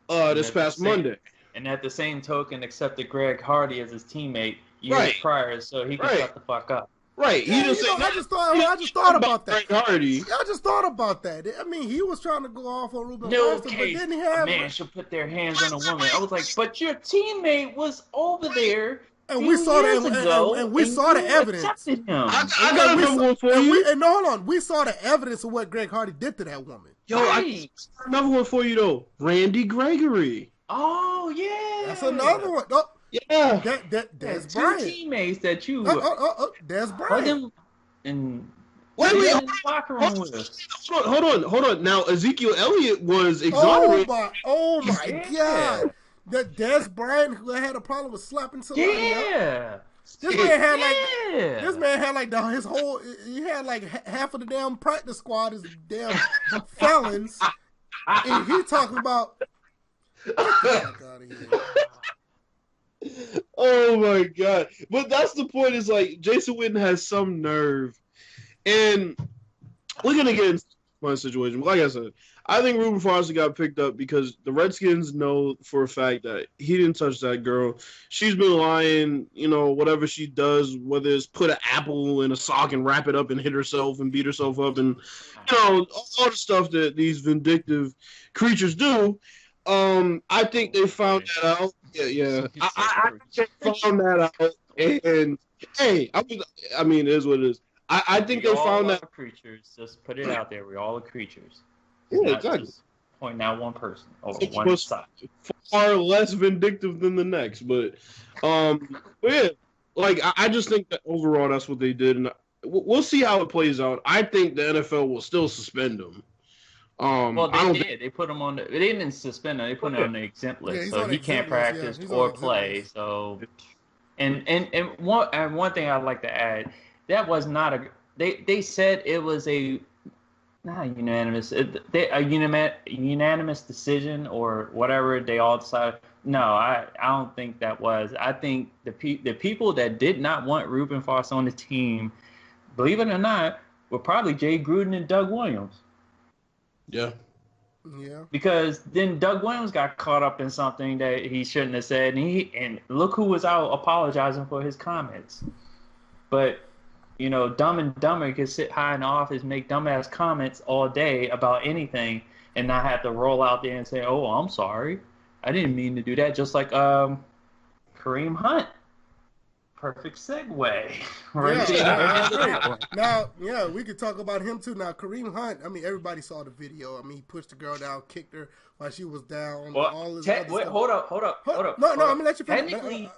this past Monday. And at the same token, accepted Greg Hardy as his teammate years prior, so he can shut the fuck up. Right. Yeah, I just thought about that. Greg Hardy. I just thought about that. I mean, he was trying to go off on Ruben No Foster, case but didn't he have a man should put their hands on a woman. I was like, but your teammate was over there. And we saw that, and we saw the evidence. Him. I got another one for you. And hold on, we saw the evidence of what Greg Hardy did to that woman. Yo, I got another one for you though. Randy Gregory. Oh yeah, that's another one. Oh, yeah, that's two Brian. Teammates that you. That's Brian. And wait, in the locker room with us. Hold on. Now Ezekiel Elliott was exonerated. Oh my God. That Des Bryant who had a problem with slapping somebody up. This man had like his whole. He had like half of the damn practice squad is damn felons, and he talking about. Get the fuck out of here. Oh my God! But that's the point. Is like Jason Witten has some nerve, and we're gonna get into my situation. Like I said, I think Ruben Foster got picked up because the Redskins know for a fact that he didn't touch that girl. She's been lying, whatever she does, whether it's put an apple in a sock and wrap it up and hit herself and beat herself up and, all the stuff that these vindictive creatures do. I think they found that out. Yeah. I found that out. And, hey, I mean, it is what it is. I think they found that. Creatures. Just put it out there. We all are creatures. Yeah, exactly. Pointing out one person or one side. Far less vindictive than the next, but yeah, like I just think that overall that's what they did, and we'll see how it plays out. I think the NFL will still suspend him. Well, they did. They put him on. They didn't suspend him. They put him on the exempt list, so he can't practice or play. So, and one thing I'd like to add, that was not a. They said it was a. Not unanimous. A unanimous decision or whatever they all decided. No, I don't think that was. I think the people that did not want Ruben Foster on the team, believe it or not, were probably Jay Gruden and Doug Williams. Yeah. Yeah. Because then Doug Williams got caught up in something that he shouldn't have said, and look who was out apologizing for his comments. But Dumb and Dumber can sit high in the office, make dumbass comments all day about anything, and not have to roll out there and say, "Oh, I'm sorry, I didn't mean to do that." Just like Kareem Hunt. Perfect segue. Now, we could talk about him too. Now, Kareem Hunt. I mean, everybody saw the video. I mean, he pushed the girl down, kicked her while she was down. Well, all this other stuff. Hold up. No, I'm gonna let you finish. Technically,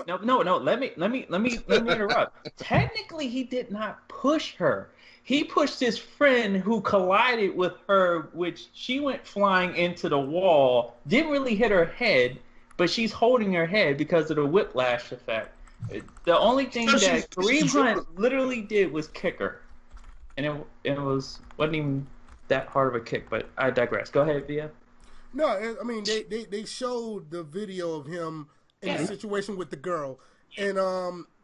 no. Let me interrupt. Technically, he did not push her. He pushed his friend who collided with her, which she went flying into the wall. Didn't really hit her head, but she's holding her head because of the whiplash effect. The only thing that Kareem Hunt literally did was kick her, and it wasn't even that hard of a kick. But I digress. Go ahead, Via. No, I mean they showed the video of him in the situation with the girl, and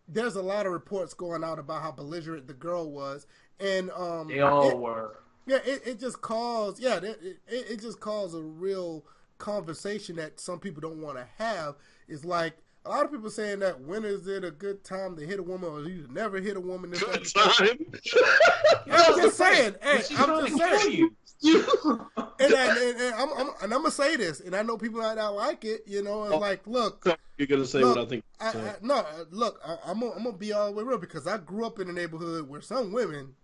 there's a lot of reports going out about how belligerent the girl was, and they all were. Yeah, it just caused it just caused a real conversation that some people don't want to have. It's like. A lot of people saying that when is it a good time to hit a woman or you never hit a woman? Good time. I'm just saying. Hey, I'm just saying. And I'm gonna say this, and I know people might not like it. It's like, look. You're gonna say what I think. I'm gonna be all the way real because I grew up in a neighborhood where some women,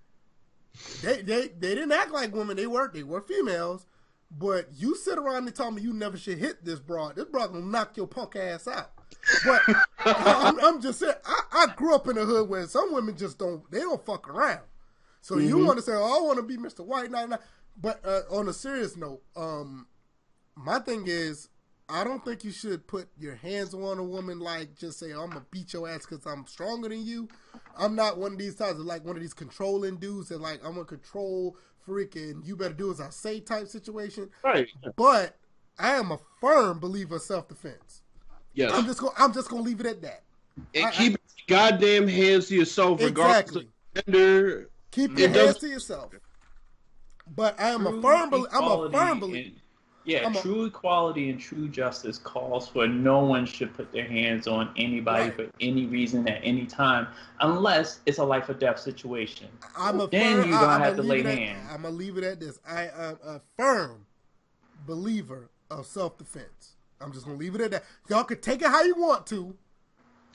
they didn't act like women. They were females. But you sit around and tell me you never should hit this broad. This broad gonna knock your punk ass out. But I'm just saying, I grew up in a hood where some women just don't fuck around. So you want to say, oh, I want to be Mr. White Knight. But on a serious note, my thing is, I don't think you should put your hands on a woman like just say, I'm going to beat your ass because I'm stronger than you. I'm not one of these types of like one of these controlling dudes that like, I'm going to control freaking you better do as I say type situation. Right. But I am a firm believer of self-defense. Yes. I'm just gonna leave it at that. And keep your goddamn hands to yourself, regardless of gender. Keep your hands to yourself. But I'm a firm believer. True equality and true justice calls for no one should put their hands on anybody for any reason at any time, unless it's a life or death situation. You're gonna have to lay hands. I'm gonna leave it at this. I am a firm believer of self-defense. I'm just gonna leave it at that. Y'all can take it how you want to,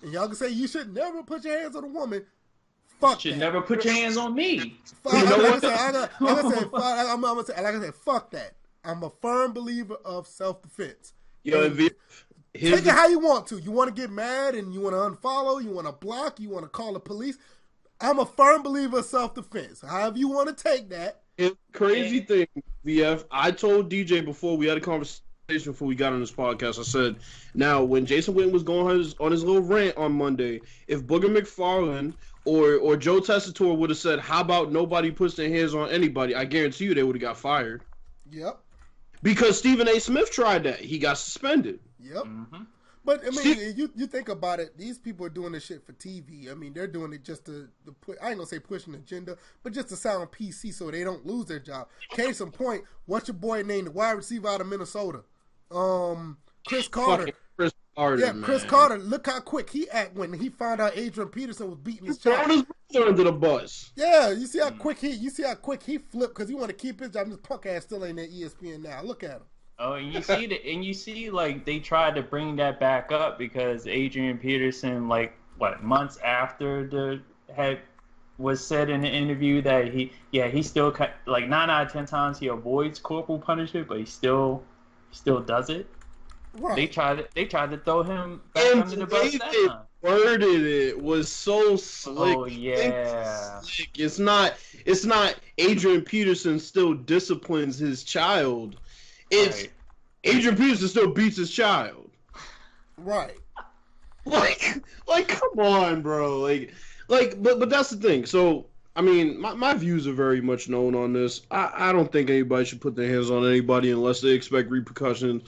and y'all can say you should never put your hands on a woman. Fuck you should that. never put your hands on me. Like I said, fuck that. I'm a firm believer of self-defense. Take it how you want to. You want to get mad and you want to unfollow, you want to block, you want to call the police. I'm a firm believer of self-defense. However you want to take that. Crazy thing, VF, I told DJ before we had a conversation before we got on this podcast, I said, now, when Jason Witten was going on his little rant on Monday, if Booger McFarlane or Joe Tessitore would have said, how about nobody puts their hands on anybody, I guarantee you they would have got fired. Yep. Because Stephen A. Smith tried that. He got suspended. Yep. Mm-hmm. But, I mean, you think about it, these people are doing this shit for TV. I mean, they're doing it just to put, I ain't going to say push an agenda, but just to sound PC so they don't lose their job. Case in point, what's your boy named, the wide receiver out of Minnesota? Chris Carter. Chris Carter, yeah, man. Chris Carter. Look how quick he act when he found out Adrian Peterson was beating his child. Thrown his brother under the bus. Yeah, you see how quick he flipped because he want to keep his job. This punk ass still ain't at ESPN now. Look at him. Oh, and you see like they tried to bring that back up because Adrian Peterson, like months after was said in the interview that he still like 9 out of 10 times he avoids corporal punishment, but he still does it. Right. They tried to throw him back under the bus that time. Worded it was so slick. Oh yeah. Slick. It's not Adrian Peterson still disciplines his child. It's right. Adrian Peterson still beats his child. Right. Like come on, bro. But that's the thing. So I mean, my views are very much known on this. I don't think anybody should put their hands on anybody unless they expect repercussions.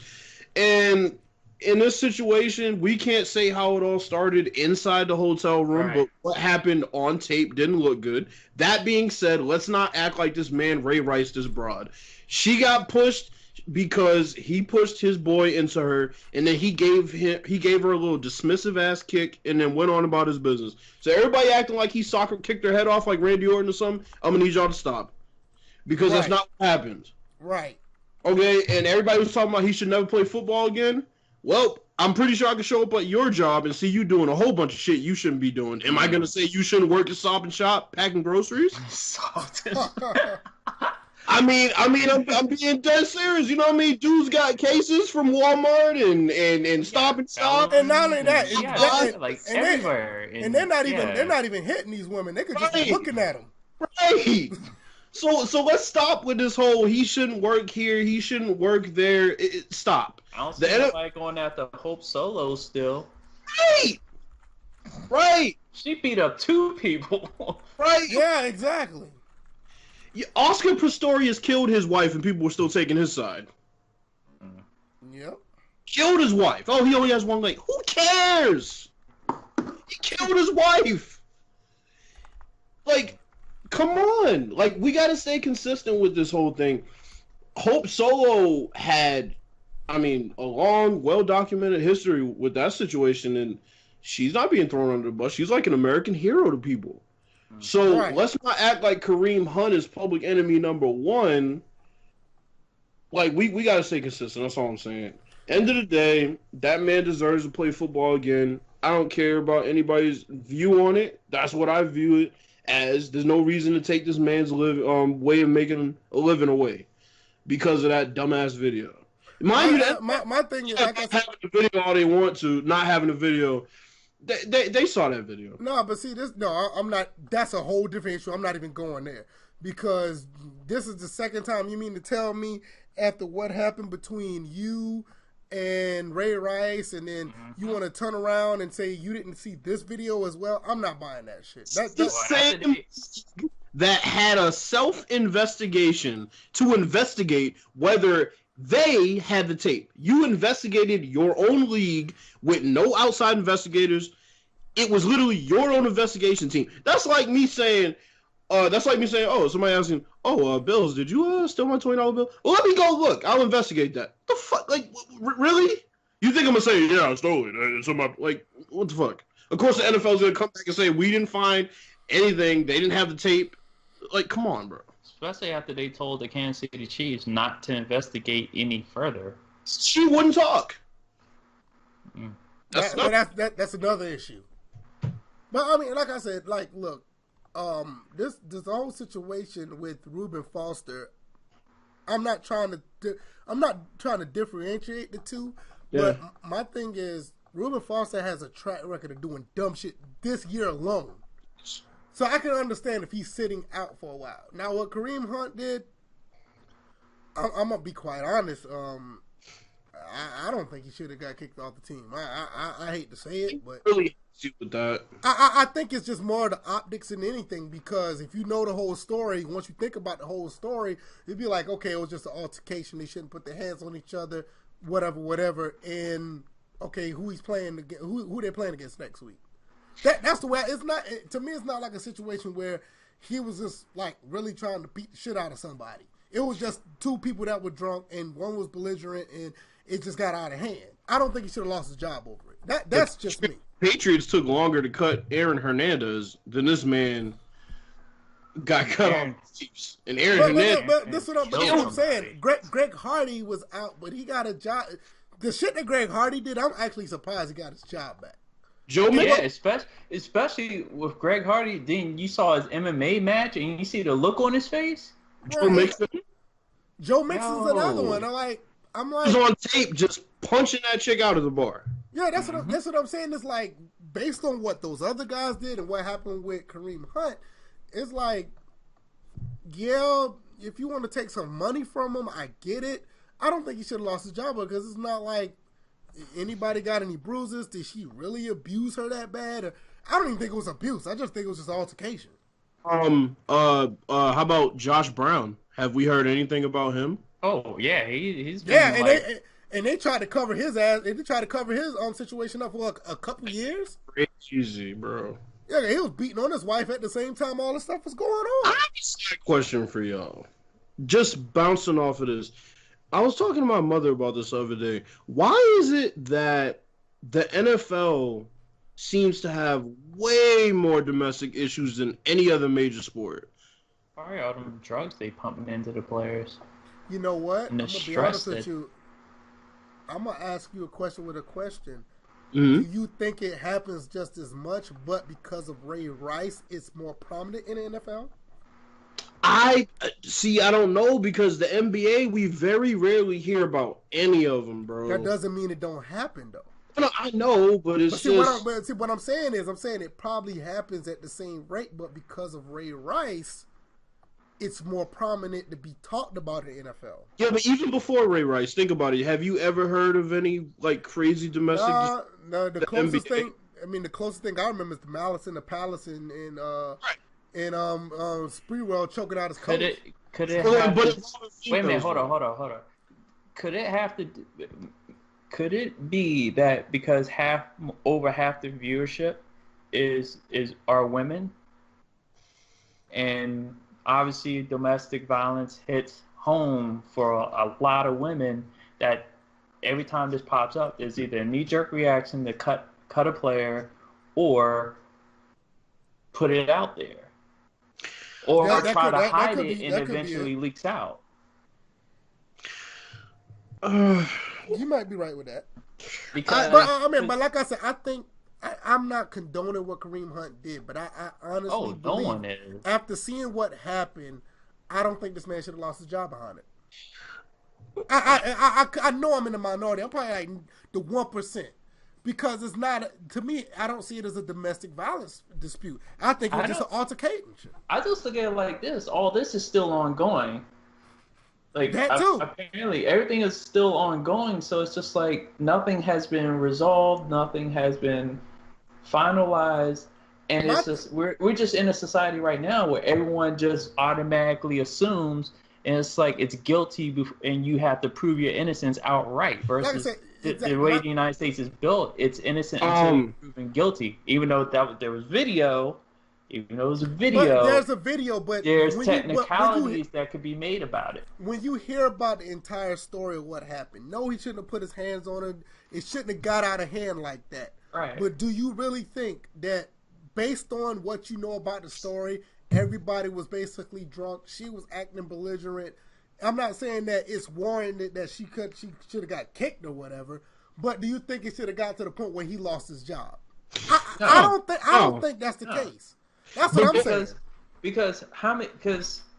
And in this situation, we can't say how it all started inside the hotel room, right. But what happened on tape didn't look good. That being said, let's not act like this man Ray Rice this broad. She got pushed because he pushed his boy into her, and then he gave her a little dismissive ass kick, and then went on about his business. So everybody acting like he soccer kicked her head off like Randy Orton or something. I'm gonna need y'all to stop, because that's not what happened. Right. Okay, and everybody was talking about he should never play football again. Well, I'm pretty sure I can show up at your job and see you doing a whole bunch of shit you shouldn't be doing. Am I gonna say you shouldn't work at Stop and Shop packing groceries? I mean, I'm being dead serious. You know what I mean? Dudes got cases from Walmart and Stop and Shop, and not only that, everywhere. And they're not even hitting these women. They could just be looking at them. Right. So let's stop with this whole he shouldn't work here, he shouldn't work there. Stop. I don't see nobody going after Hope Solo still. Right. She beat up 2 people. Right. Yeah, exactly. Oscar Pistorius killed his wife and people were still taking his side. Yep. Killed his wife. Oh, he only has one leg. Who cares? He killed his wife. Like, come on. Like, we got to stay consistent with this whole thing. Hope Solo had, a long, well-documented history with that situation, and she's not being thrown under the bus. She's like an American hero to people. So let's not act like Kareem Hunt is public enemy number 1. Like, we got to stay consistent. That's all I'm saying. End of the day, that man deserves to play football again. I don't care about anybody's view on it. That's what I view it as. There's no reason to take this man's way of making a living away because of that dumbass video. Mind you, that my thing is, like having the video all they want to, not having the video. They saw that video. No, but see this. No, I'm not. That's a whole different issue. I'm not even going there because this is the second time. You mean to tell me after what happened between you and Ray Rice, and then you want to turn around and say you didn't see this video as well? I'm not buying that shit. That's the same that had a self-investigation to investigate whether They had the tape. You investigated your own league with no outside investigators. It was literally your own investigation team. That's like me saying, oh, somebody asking, Bills, did you steal my $20 bill? Well, let me go look. I'll investigate that. The fuck? Like, really? You think I'm gonna say, yeah, I stole it? Like, what the fuck? Of course, the NFL's gonna come back and say we didn't find anything. They didn't have the tape. Like, come on, bro. Especially after they told the Kansas City Chiefs not to investigate any further. She wouldn't talk. That's another issue. But I mean, like I said, like, look, this whole situation with Reuben Foster, I'm not trying to differentiate the two, but my thing is Reuben Foster has a track record of doing dumb shit this year alone. So I can understand if he's sitting out for a while. Now, what Kareem Hunt did, I'm gonna be quite honest. I don't think he should have got kicked off the team. I hate to say it, but really with that. I think it's just more the optics than anything, because if you know the whole story, once you think about the whole story, it'd be like, okay, it was just an altercation. They shouldn't put their hands on each other, whatever. And okay, who he's playing against, who they're playing against next week. That's the way. It's not, to me. It's not like a situation where he was just like really trying to beat the shit out of somebody. It was just two people that were drunk and one was belligerent and it just got out of hand. I don't think he should have lost his job over it. That's just me. Patriots took longer to cut Aaron Hernandez than this man got cut off the Chiefs. And Aaron Hernandez. But this is what I'm saying. Greg Hardy was out, but he got a job. The shit that Greg Hardy did, I'm actually surprised he got his job back. Especially with Greg Hardy. Then you saw his MMA match and you see the look on his face. Joe Mixon. Joe Mixon's another one. I'm like, he's on tape just punching that chick out of the bar. Yeah, that's what I'm saying. It's like, based on what those other guys did and what happened with Kareem Hunt, it's like, yeah, if you want to take some money from him, I get it. I don't think he should have lost his job because it's not like anybody got any bruises. Did she really abuse her that bad? I don't even think it was abuse. I just think it was just altercation. How about Josh Brown? Have we heard anything about him? Oh yeah, he's been and they tried to cover his ass. They tried to cover his situation up for a couple years. Crazy, bro. Yeah, he was beating on his wife at the same time all this stuff was going on. I have a question for y'all. Just bouncing off of this. I was talking to my mother about this the other day. Why is it that the NFL seems to have way more domestic issues than any other major sport? Probably all them drugs they pumping into the players. You know what? I'm going to be honest with you. I'm going to ask you a question with a question. Mm-hmm. Do you think it happens just as much, but because of Ray Rice, it's more prominent in the NFL? I don't know, because the NBA, we very rarely hear about any of them, bro. That doesn't mean it don't happen, though. No, I know, but it's what I'm saying is, it probably happens at the same rate, but because of Ray Rice, it's more prominent to be talked about in the NFL. Yeah, but even before Ray Rice, think about it. Have you ever heard of any like crazy domestic? No. The closest thing, the closest thing I remember is the Malice in the Palace and Spreewell choking out his coach. Wait a minute, hold on. Could it be that because over half the viewership are women, and obviously domestic violence hits home for a lot of women, that every time this pops up, there's either a knee-jerk reaction to cut a player or put it out there, or try to hide it and eventually leaks out. You might be right with that. But like I said, I think I'm not condoning what Kareem Hunt did, but I honestly believe after seeing what happened, I don't think this man should have lost his job behind it. I know I'm in the minority. I'm probably like the 1%, because it's not, to me, I don't see it as a domestic violence dispute. I think it's just an altercation. I just look at it like this. All this is still ongoing. Like, that too. Apparently, everything is still ongoing, so it's just like nothing has been resolved, nothing has been finalized, and it's just we're just in a society right now where everyone just automatically assumes and it's like it's guilty, and you have to prove your innocence outright. Versus Like I said, the way the United States is built, it's innocent until you're proven guilty. Even though there was video, even though it was a video, but there's a video, but there's technicalities that could be made about it. When you hear about the entire story of what happened, no, he shouldn't have put his hands on her. It shouldn't have got out of hand like that. Right. But do you really think that, based on what you know about the story, everybody was basically drunk? She was acting belligerent. I'm not saying that it's warranted that she should have got kicked or whatever, but do you think it should have got to the point where he lost his job? I don't think that's the case. That's what I'm saying. Because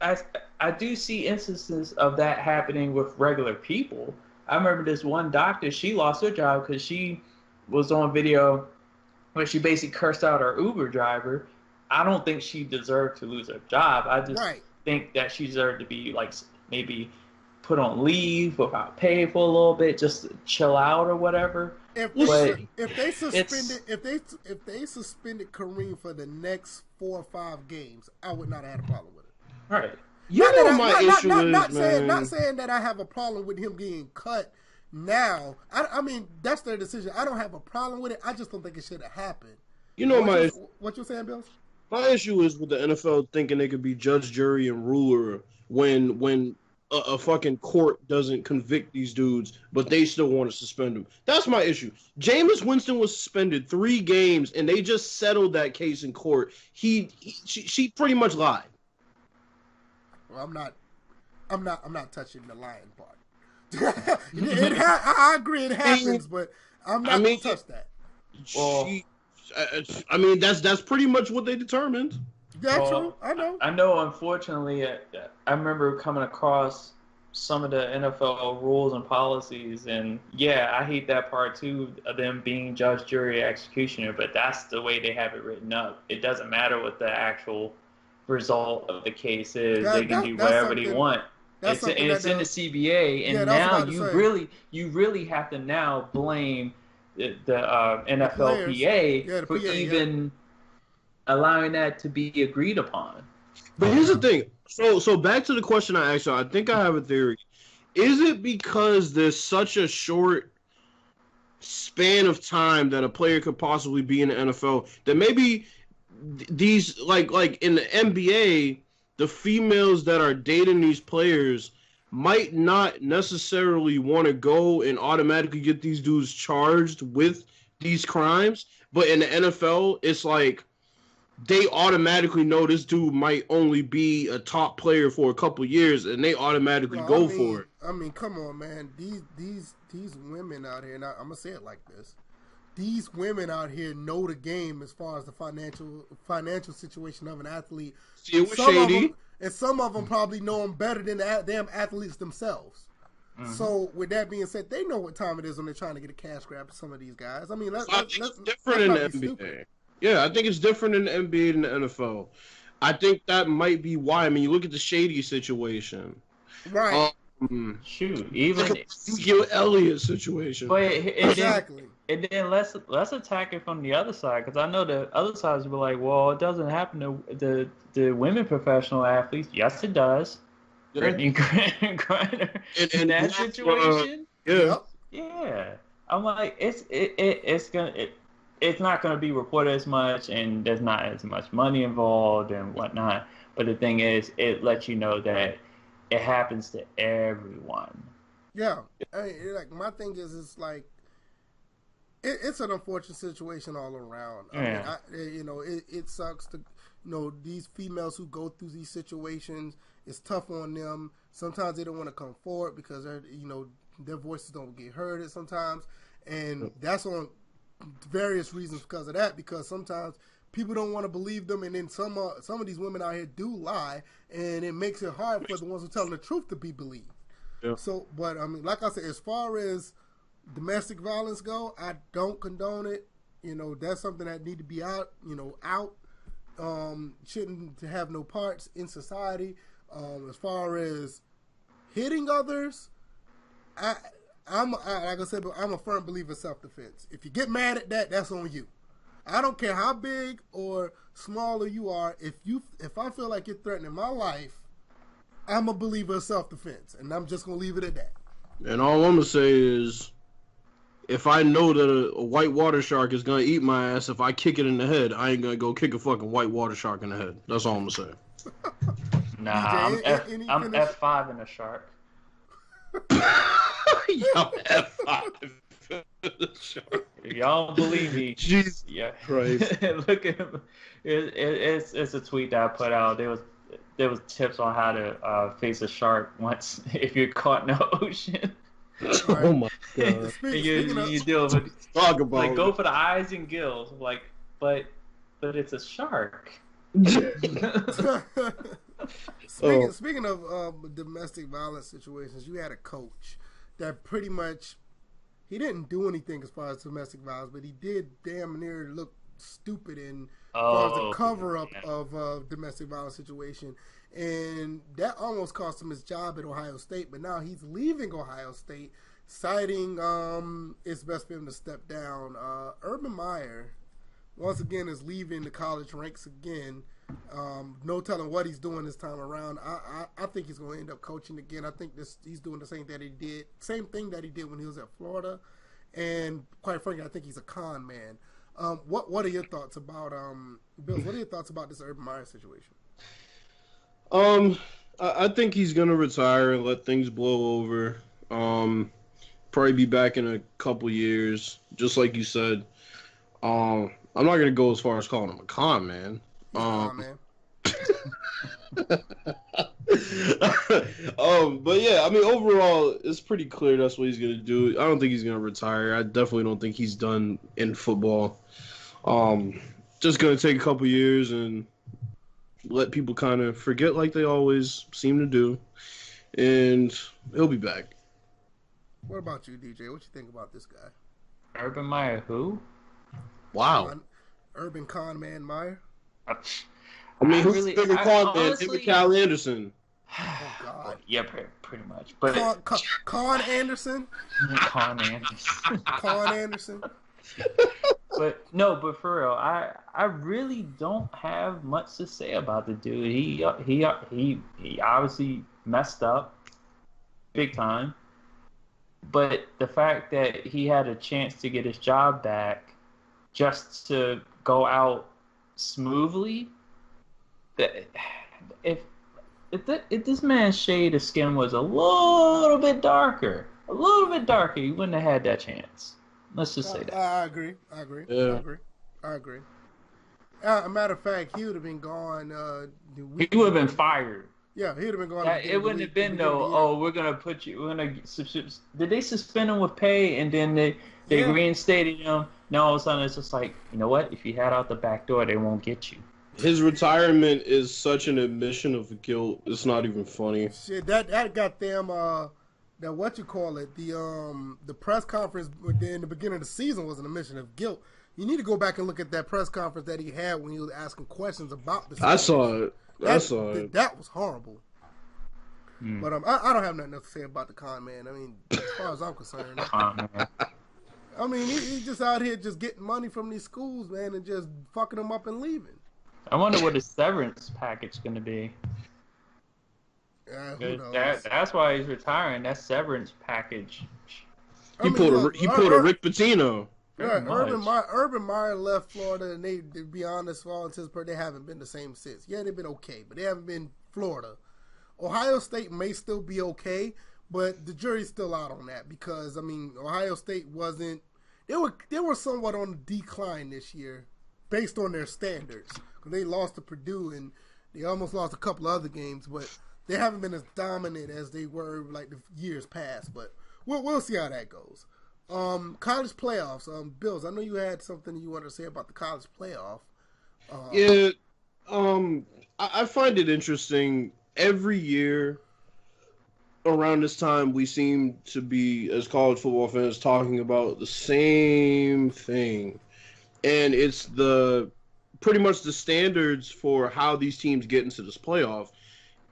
I do see instances of that happening with regular people. I remember this one doctor, she lost her job because she was on video where she basically cursed out her Uber driver. I don't think she deserved to lose her job. I just think that she deserved to be like maybe put on leave without pay for a little bit, just to chill out or whatever. If they suspended Kareem for the next 4 or 5 games, I would not have had a problem with it. Right. Not saying that I have a problem with him getting cut now. I mean, that's their decision. I don't have a problem with it. I just don't think it should have happened. What you saying, Bill? My issue is with the NFL thinking they could be judge, jury, and ruler when a fucking court doesn't convict these dudes, but they still want to suspend them. That's my issue. Jameis Winston was suspended 3 games, and they just settled that case in court. She pretty much lied. Well, I'm not touching the lying part. I agree it happens, but I'm not going to touch that. That's pretty much what they determined. Yeah, true. I know. Unfortunately, I remember coming across some of the NFL rules and policies, and I hate that part too, of them being judge, jury, executioner, but that's the way they have it written up. It doesn't matter what the actual result of the case is. They can do whatever they want. It's in the CBA, and now you really have to now blame the NFLPA for even allowing that to be agreed upon. But here's the thing. So back to the question I asked you. I think I have a theory. Is it because there's such a short span of time that a player could possibly be in the NFL that maybe these like in the NBA, the females that are dating these players might not necessarily want to go and automatically get these dudes charged with these crimes, but in the NFL, it's like they automatically know this dude might only be a top player for a couple years, and they automatically go for it. I mean, come on, man. These women out here, and I'm gonna say it like this: these women out here know the game as far as the financial situation of an athlete. See, it was shady. Some of them probably know them better than the damn athletes themselves. Mm-hmm. So, with that being said, they know what time it is when they're trying to get a cash grab to some of these guys. I mean, it's different in the NBA. Stupid. Yeah, I think it's different in the NBA than the NFL. I think that might be why. I mean, you look at the shady situation. Right. Even Ezekiel Elliott situation. But exactly. And then let's attack it from the other side, because I know the other sides will be like, well, it doesn't happen to the women professional athletes. yes, it does. Yeah. In that situation. Yeah. I'm like, it's not going to be reported as much, and there's not as much money involved and whatnot. But the thing is, it lets you know that it happens to everyone. Yeah. I mean, like, my thing is, it's like, it's an unfortunate situation all around. I mean, it sucks to, these females who go through these situations. It's tough on them. Sometimes they don't want to come forward because their voices don't get heard sometimes, and that's on various reasons because of that. Because sometimes people don't want to believe them, and then some of these women out here do lie, and it makes it hard for the ones who tell the truth to be believed. Yeah. So, but I mean, like I said, as far as domestic violence go, I don't condone it. That's something that need to be out. Shouldn't have no parts in society. As far as hitting others, I'm like I said, but I'm a firm believer in self-defense. If you get mad at that, that's on you. I don't care how big or smaller you are. If I feel like you're threatening my life, I'm a believer of self-defense, and I'm just gonna leave it at that. And all I'm gonna say is, if I know that a white water shark is gonna eat my ass if I kick it in the head, I ain't gonna go kick a fucking white water shark in the head. That's all I'm gonna say. Nah, DJ, I'm F5 in a shark. I'm F5 shark. If y'all believe me, Jesus Christ. Look at him. It's a tweet that I put out. There was tips on how to face a shark once if you're caught in the ocean. Oh my god! you deal with talk about like go for the eyes and gills, like but it's a shark. Speaking of domestic violence situations, you had a coach that pretty much he didn't do anything as far as domestic violence, but he did damn near look stupid in as far as the cover up of domestic violence situation, and that almost cost him his job at Ohio State. But now he's leaving Ohio State, citing it's best for him to step down. Urban Meyer once again is leaving the college ranks again. No telling what he's doing this time around. I think he's going to end up coaching again. I think he's doing the same thing that he did when he was at Florida, and quite frankly, I think he's a con man. What are your thoughts about Bill? What are your thoughts about this Urban Meyer situation? I think he's gonna retire and let things blow over. Probably be back in a couple years, just like you said. I'm not gonna go as far as calling him a con man. Man. But yeah, I mean, overall, it's pretty clear that's what he's gonna do. I don't think he's gonna retire. I definitely don't think he's done in football. Just gonna take a couple years and let people kind of forget like they always seem to do, and he'll be back. What about you, DJ? What you think about this guy? Urban Meyer, who? Wow. Urban con man Meyer. I mean, who's the bigger con man? Him or Cal Anderson? Oh God. Yeah, pretty much. But Con Anderson. Con Anderson. Con Anderson. But for real, I really don't have much to say about the dude. He obviously messed up big time. But the fact that he had a chance to get his job back just to go out smoothly, that if this man's shade of skin was a little bit darker, he wouldn't have had that chance. Let's just say that. I agree. Yeah. I agree. A matter of fact, he would have been gone. He would have been fired. Yeah, he would have been gone. It wouldn't have been we're gonna put you. We're gonna. Did they suspend him with pay and then they reinstated him? Now all of a sudden it's just like, you know what? If you head out the back door, they won't get you. His retirement is such an admission of guilt. It's not even funny. Shit, that got them. That what you call it? The press conference in the beginning of the season was an admission of guilt. You need to go back and look at that press conference that he had when he was asking questions about the season. I saw it. That was horrible. But I don't have nothing else to say about the con man. I mean, as far as I'm concerned, I mean he's just out here just getting money from these schools, man, and just fucking them up and leaving. I wonder what his severance package going to be. Who knows? That's why he's retiring. That severance package. He pulled a Rick Pitino. Right, Urban Meyer left Florida, and they, to be honest, for all intents and purposes, they haven't been the same since. Yeah, they've been okay, but they haven't been Florida. Ohio State may still be okay, but the jury's still out on that because, I mean, Ohio State wasn't. They were somewhat on the decline this year, based on their standards. Because they lost to Purdue, and they almost lost a couple other games, but they haven't been as dominant as they were like the years past. But we'll see how that goes. College playoffs. Bills, I know you had something you wanted to say about the college playoff. I find it interesting. Every year around this time, we seem to be, as college football fans, talking about the same thing. And it's pretty much the standards for how these teams get into this playoff.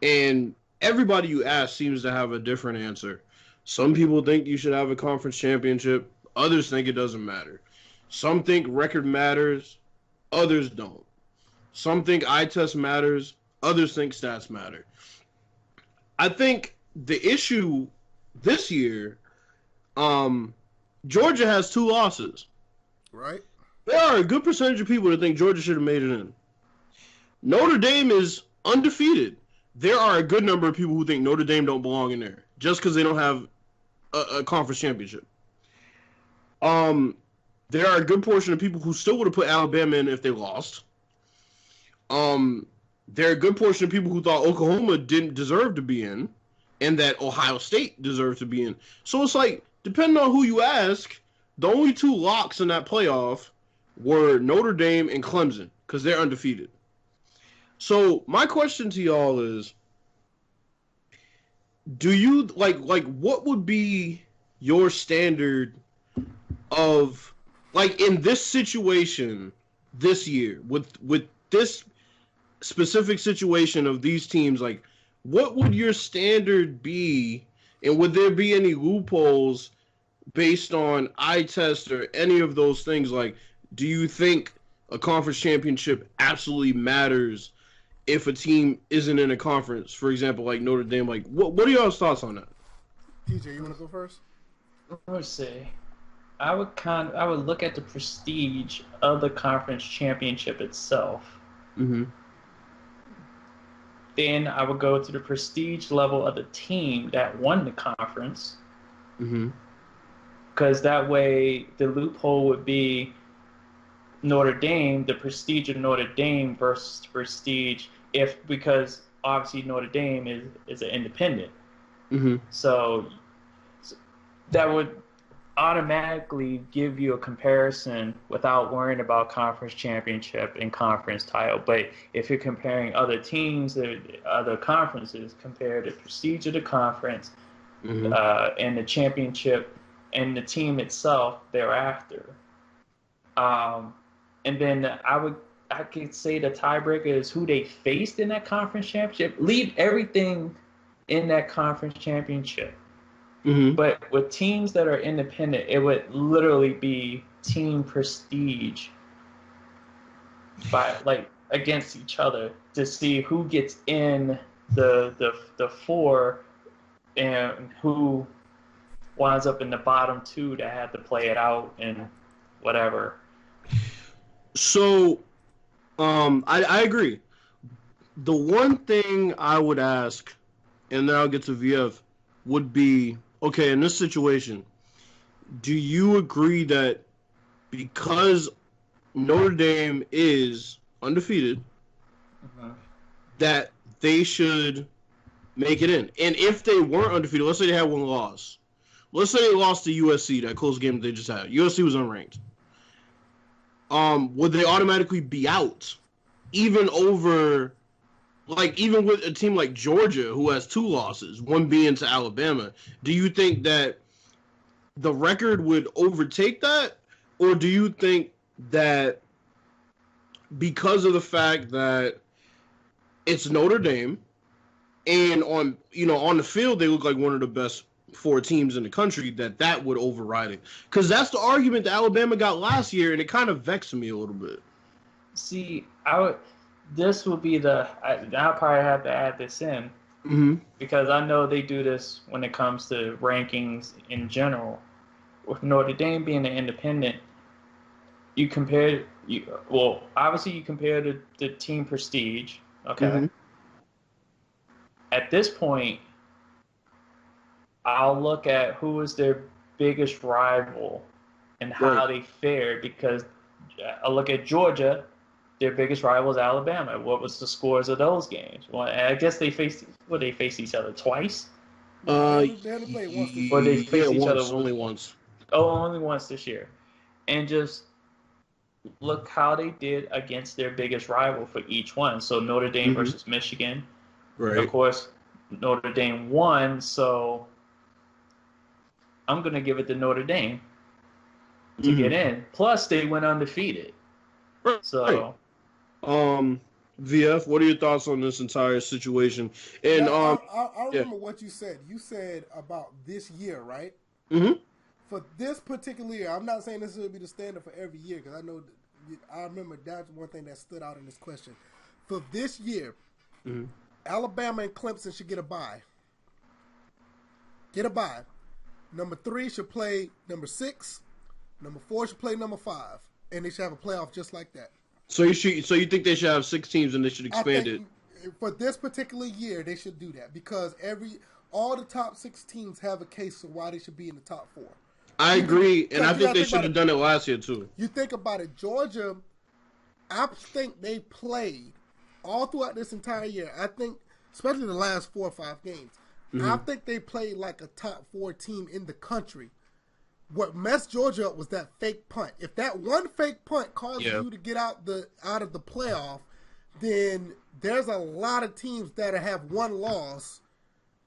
And everybody you ask seems to have a different answer. Some people think you should have a conference championship. Others think it doesn't matter. Some think record matters. Others don't. Some think eye test matters. Others think stats matter. I think the issue this year, Georgia has 2 losses. Right. There are a good percentage of people that think Georgia should have made it in. Notre Dame is undefeated. There are a good number of people who think Notre Dame don't belong in there just because they don't have a conference championship. There are a good portion of people who still would have put Alabama in if they lost. There are a good portion of people who thought Oklahoma didn't deserve to be in, and that Ohio State deserved to be in. So it's like, depending on who you ask, the only 2 locks in that playoff were Notre Dame and Clemson, because they're undefeated. So my question to y'all is, do you, like what would be your standard of, like, in this situation this year, with this specific situation of these teams, like, what would your standard be, and would there be any loopholes based on eye test or any of those things? Like, do you think a conference championship absolutely matters if a team isn't in a conference? For example, like Notre Dame. Like, what are y'all's thoughts on that? DJ, you want to go first? Let's see. I would look at the prestige of the conference championship itself. Mm-hmm. Then I would go to the prestige level of the team that won the conference. Mm-hmm. Because that way the loophole would be Notre Dame, the prestige of Notre Dame versus prestige, because obviously Notre Dame is an independent. Mm-hmm. So that would automatically give you a comparison without worrying about conference championship and conference title. But if you're comparing other teams, other conferences, compare the prestige of the conference and the championship and the team itself thereafter. And then I could say the tiebreaker is who they faced in that conference championship. Leave everything in that conference championship. Mm-hmm. But with teams that are independent, it would literally be team prestige against each other to see who gets in the 4 and who winds up in the bottom 2 that had to play it out and whatever. So, I agree. The one thing I would ask, and then I'll get to VF, would be, okay, in this situation, do you agree that because Notre Dame is undefeated, that they should make it in? And if they weren't undefeated, let's say they had 1 loss. Let's say they lost to USC, that close game that they just had. USC was unranked. Would they automatically be out? Even with a team like Georgia, who has 2 losses, 1 being to Alabama, do you think that the record would overtake that? Or do you think that because of the fact that it's Notre Dame, and on the field they look like one of the best 4 teams in the country, that would override it? Because that's the argument that Alabama got last year, and it kind of vexed me a little bit. See, this would be I'll probably have to add this in because I know they do this when it comes to rankings in general. With Notre Dame being an independent, obviously you compare the team prestige, okay? Mm-hmm. At this point, I'll look at who is their biggest rival and how they fared, because I look at Georgia. Their biggest rival is Alabama. What was the scores of those games? Well, I guess they faced each other twice. They had to play once. Or they faced each other only once. Oh, only once this year. And just look how they did against their biggest rival for each one. So Notre Dame versus Michigan. Right. And of course, Notre Dame won, so I'm going to give it to Notre Dame to get in. Plus, they went undefeated. Right. So, VF, what are your thoughts on this entire situation? And I remember what you said. You said about this year, right? Mm-hmm. For this particular year, I'm not saying this will be the standard for every year, because I remember that's one thing that stood out in this question. For this year, Alabama and Clemson should get a bye. get a bye. Number 3 should play number 6. Number 4 should play number 5, and they should have a playoff just like that. So you think they should have 6 teams and they should expand it? For this particular year, they should do that because all the top 6 teams have a case of why they should be in the top 4. I agree, and I think they should have done it last year too. You think about it, Georgia. I think they played all throughout this entire year. I think, especially the last 4 or 5 games, I think they played like a top 4 team in the country. What messed Georgia up was that fake punt. If that one fake punt causes you to get out of the playoff, then there's a lot of teams that have one loss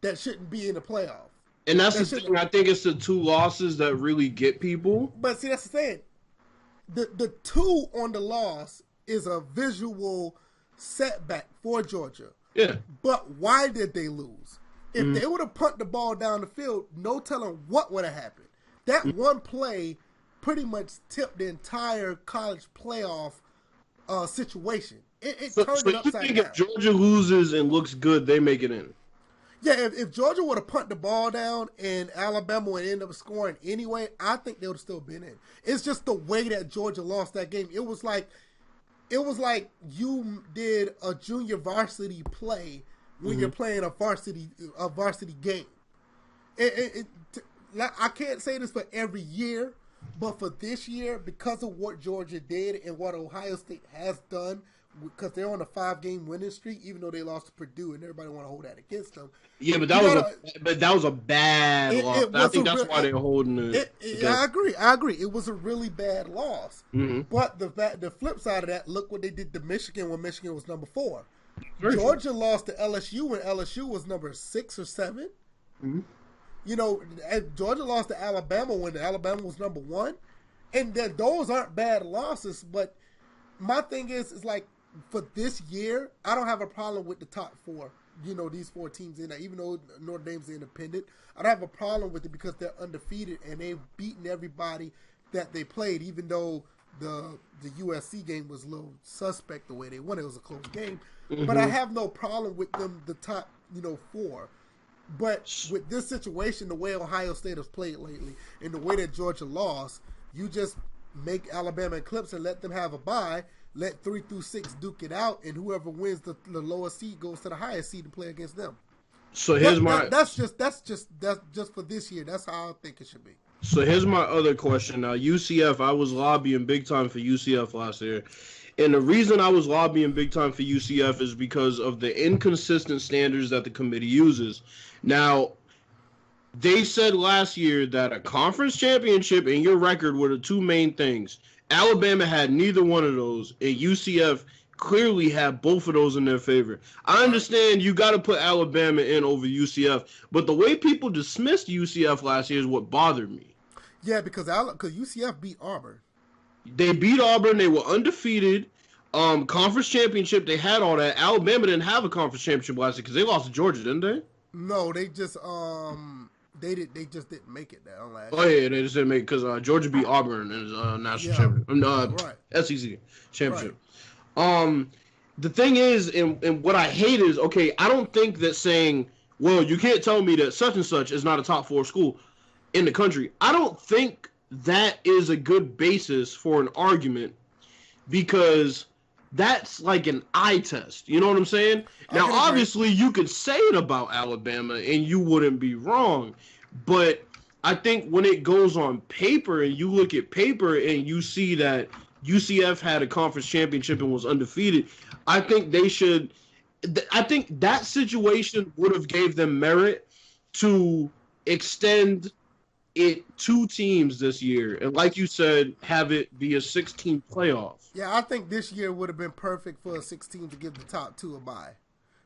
that shouldn't be in the playoff. And that's the thing. I think it's the 2 losses that really get people. But see, that's the thing. The 2 on the loss is a visual setback for Georgia. Yeah. But why did they lose? If they would have punted the ball down the field, no telling what would have happened. That one play pretty much tipped the entire college playoff situation. It turned it upside down. If Georgia loses and looks good, they make it in? Yeah, if Georgia would have punted the ball down and Alabama would end up scoring anyway, I think they would have still been in. It's just the way that Georgia lost that game. It was like you did a junior varsity play when you're playing a varsity game. I can't say this for every year, but for this year, because of what Georgia did and what Ohio State has done, because they're on a 5-game winning streak, even though they lost to Purdue, and everybody want to hold that against them. Yeah, but that was a bad loss. I think that's why they're holding it. I agree. It was a really bad loss. But the flip side of that, look what they did to Michigan when Michigan was number 4. Georgia lost to LSU when LSU was number 6 or 7. You know, Georgia lost to Alabama when Alabama was number 1. And those aren't bad losses, but my thing is like, for this year, I don't have a problem with the top 4. You know, these 4 teams in there, even though Notre Dame's independent, I don't have a problem with it because they're undefeated and they've beaten everybody that they played, even though the USC game was a little suspect the way they won. It was a close game. But I have no problem with them, the top, 4. But with this situation, the way Ohio State has played lately and the way that Georgia lost, you just make Alabama and Clemson, let them have a bye, let 3 through 6 duke it out, and whoever wins the lowest seed goes to the highest seed to play against them. So here's that's just for this year. That's how I think it should be. So here's my other question. Now, UCF, I was lobbying big time for UCF last year. And the reason I was lobbying big time for UCF is because of the inconsistent standards that the committee uses. Now, they said last year that a conference championship and your record were the 2 main things. Alabama had neither one of those, and UCF clearly had both of those in their favor. I understand you got to put Alabama in over UCF, but the way people dismissed UCF last year is what bothered me. Yeah, because UCF beat Auburn. They beat Auburn. They were undefeated. Conference championship, they had all that. Alabama didn't have a conference championship last year because they lost to Georgia, didn't they? No, they just they just didn't make it down last year. Oh yeah, they just didn't make it because Georgia beat Auburn in the national championship. SEC championship. Right. The thing is, and what I hate is, okay, I don't think that saying, well, you can't tell me that such and such is not a top 4 school in the country. I don't think that is a good basis for an argument because that's like an eye test. You know what I'm saying? Now, obviously, you could say it about Alabama and you wouldn't be wrong. But I think when it goes on paper and you look at paper and you see that UCF had a conference championship and was undefeated, I think they should – I think that situation would have gave them merit to extend it 2 teams this year. And like you said, have it be a 6-team playoff. Yeah, I think this year would have been perfect for a 6-team to give the top 2 a bye.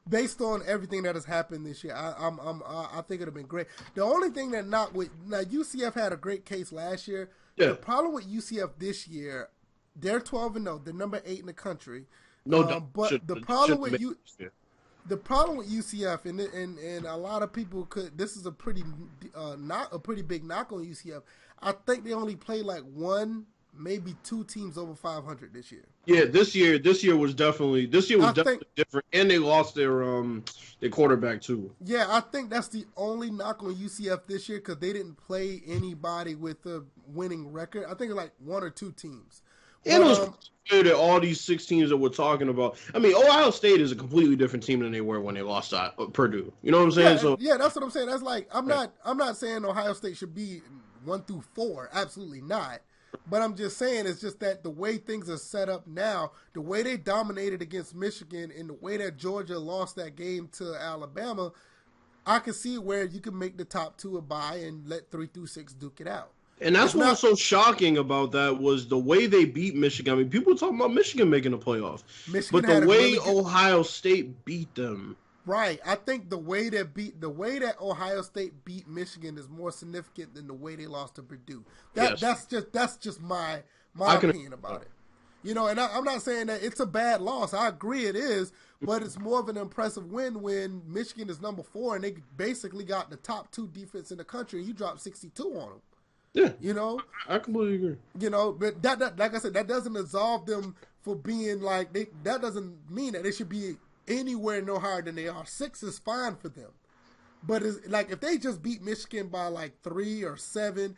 Based on everything that has happened this year, I think it would have been great. The only thing that UCF had a great case last year. Yeah. The problem with UCF this year, they're 12-0. They're number 8 in the country. But the problem with UCF, and a lot of people this is a pretty big knock on UCF. I think they only play like 1, maybe 2 teams over 500 this year. Yeah, this year was definitely different, and they lost their quarterback too. Yeah, I think that's the only knock on UCF this year because they didn't play anybody with a winning record. I think like 1 or 2 teams. And it was clear that all these 6 teams that we're talking about. I mean, Ohio State is a completely different team than they were when they lost to Purdue. You know what I'm saying? Yeah, that's what I'm saying. That's like I'm not saying Ohio State should be 1 through 4. Absolutely not. But I'm just saying it's just that the way things are set up now, the way they dominated against Michigan and the way that Georgia lost that game to Alabama, I can see where you can make the top 2 a bye and let 3 through 6 duke it out. And that's what was so shocking about that was the way they beat Michigan. I mean, people were talking about Michigan making the playoff. But the way Ohio State beat them. Right. I think the way that Ohio State beat Michigan is more significant than the way they lost to Purdue. That's just my opinion about it. You know, and I'm not saying that it's a bad loss. I agree it is, but it's more of an impressive win when Michigan is number 4 and they basically got the top 2 defense in the country and you dropped 62 on them. Yeah, you know, I completely agree. You know, but that like I said, that doesn't absolve them for being like that doesn't mean that they should be anywhere no higher than they are. 6 is fine for them, but it's like if they just beat Michigan by like 3 or 7,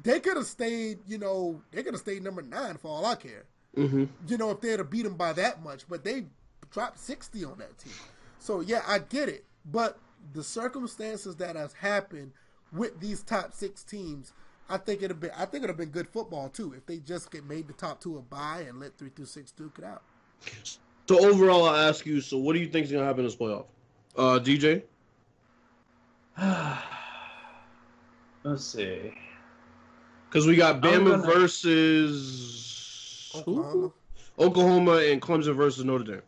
they could have stayed. You know, they could have stayed number 9 for all I care. Mm-hmm. You know, if they had beat them by that much, but they dropped 60 on that team. So yeah, I get it, but the circumstances that has happened with these top 6 teams. I think it'd have been good football too if they just made the top 2 a bye and let 3 through 6 duke it out. So overall, I'll ask you. So what do you think is gonna happen in this playoff, DJ? Let's see. Because we got Bama versus Oklahoma and Clemson versus Notre Dame.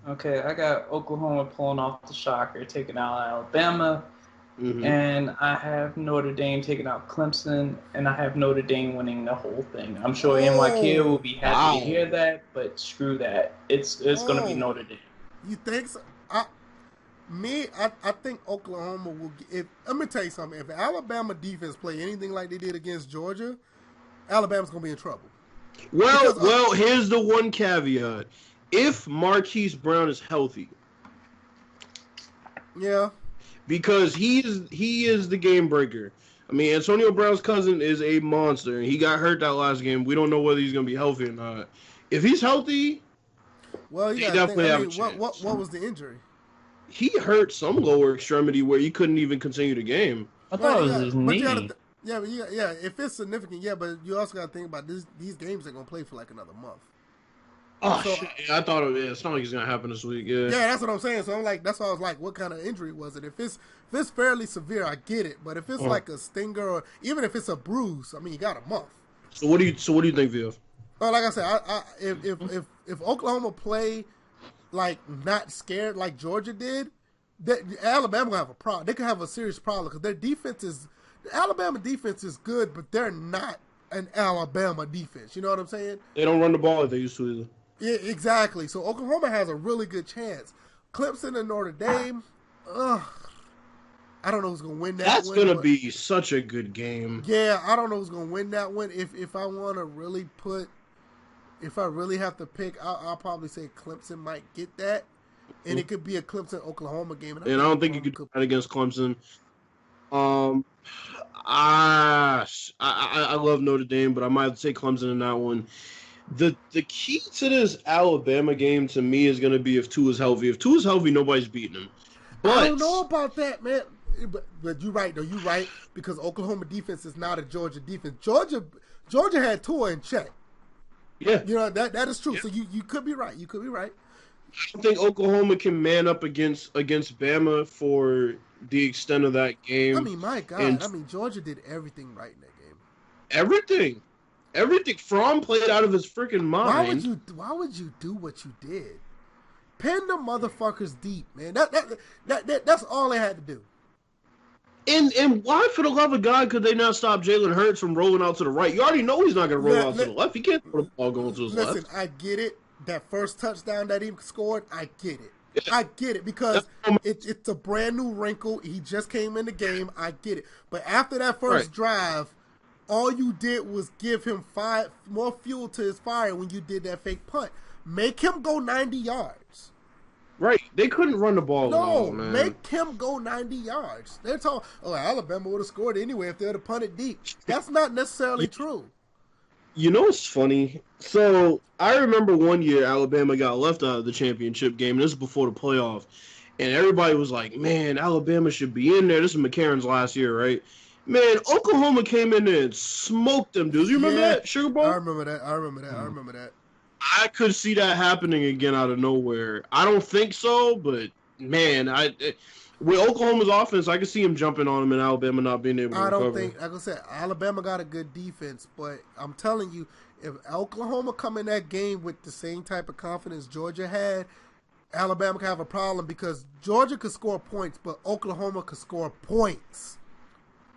Okay, I got Oklahoma pulling off the shocker, taking out Alabama. Mm-hmm. And I have Notre Dame taking out Clemson, and I have Notre Dame winning the whole thing. I'm sure NYK will be happy to hear that, but screw that. It's going to be Notre Dame. You think so? I think Oklahoma will get... Let me tell you something. If Alabama defense play anything like they did against Georgia, Alabama's going to be in trouble. Well, here's the one caveat. If Marquise Brown is healthy... Yeah. Because he is the game breaker. I mean, Antonio Brown's cousin is a monster. He got hurt that last game. We don't know whether he's going to be healthy or not. If he's healthy, he definitely have a chance. What was the injury? He hurt some lower extremity where he couldn't even continue the game. I thought it was his knee. If it's significant, but you also got to think about this. These games are going to play for like another month. Oh, shit. Yeah, I thought it's not like it's going to happen this week. Yeah, that's what I'm saying. So I'm like, that's why I was like, what kind of injury was it? If it's fairly severe, I get it. But if it's like a stinger or even if it's a bruise, I mean, you got a month. So what do you think, Viv? Well, like I said, if Oklahoma play like not scared like Georgia did, Alabama will have a problem. They could have a serious problem because the Alabama defense is good, but they're not an Alabama defense. You know what I'm saying? They don't run the ball like they used to either. Yeah, exactly. So Oklahoma has a really good chance. Clemson and Notre Dame, I don't know who's going to win that one. That's going to be such a good game. Yeah, I don't know who's going to win that one. If I want to really if I really have to pick, I'll probably say Clemson might get that. And it could be a Clemson-Oklahoma game. And I don't think you could do that against Clemson. I love Notre Dame, but I might say Clemson in that one. The key to this Alabama game to me is going to be if Tua is healthy. If Tua is healthy, nobody's beating him. But I don't know about that, man. But you're right, though. You're right because Oklahoma defense is not a Georgia defense. Georgia had Tua in check. Yeah, you know that is true. Yeah. So you could be right. You could be right. I don't think Oklahoma can man up against Bama for the extent of that game. I mean, my God. Georgia did everything right in that game. Everything. Fromm played out of his freaking mind. Why would you do what you did? Pin the motherfuckers deep, man. That's all they had to do. And why, for the love of God, could they not stop Jalen Hurts from rolling out to the right? You already know he's not going to roll out to the left. He can't throw the ball going to his left. Listen, I get it. That first touchdown that he scored, I get it. Yeah. I get it because it's a brand new wrinkle. He just came in the game. I get it. But after that first drive, all you did was give him more fuel to his fire when you did that fake punt. Make him go 90 yards. Right. They couldn't run the ball at all, man. Make him go 90 yards. They're talking, Alabama would have scored anyway if they would have punted deep. That's not necessarily true. You know what's funny? So, I remember one year Alabama got left out of the championship game, and this is before the playoff. And everybody was like, man, Alabama should be in there. This is McCarron's last year, right? Man, Oklahoma came in there and smoked them dudes. You remember that, Sugar Bowl? I remember that. I could see that happening again out of nowhere. I don't think so, but, man, with Oklahoma's offense, I could see him jumping on them and Alabama not being able to recover. I don't think, like I said, Alabama got a good defense, but I'm telling you, if Oklahoma come in that game with the same type of confidence Georgia had, Alabama could have a problem because Georgia could score points, but Oklahoma could score points.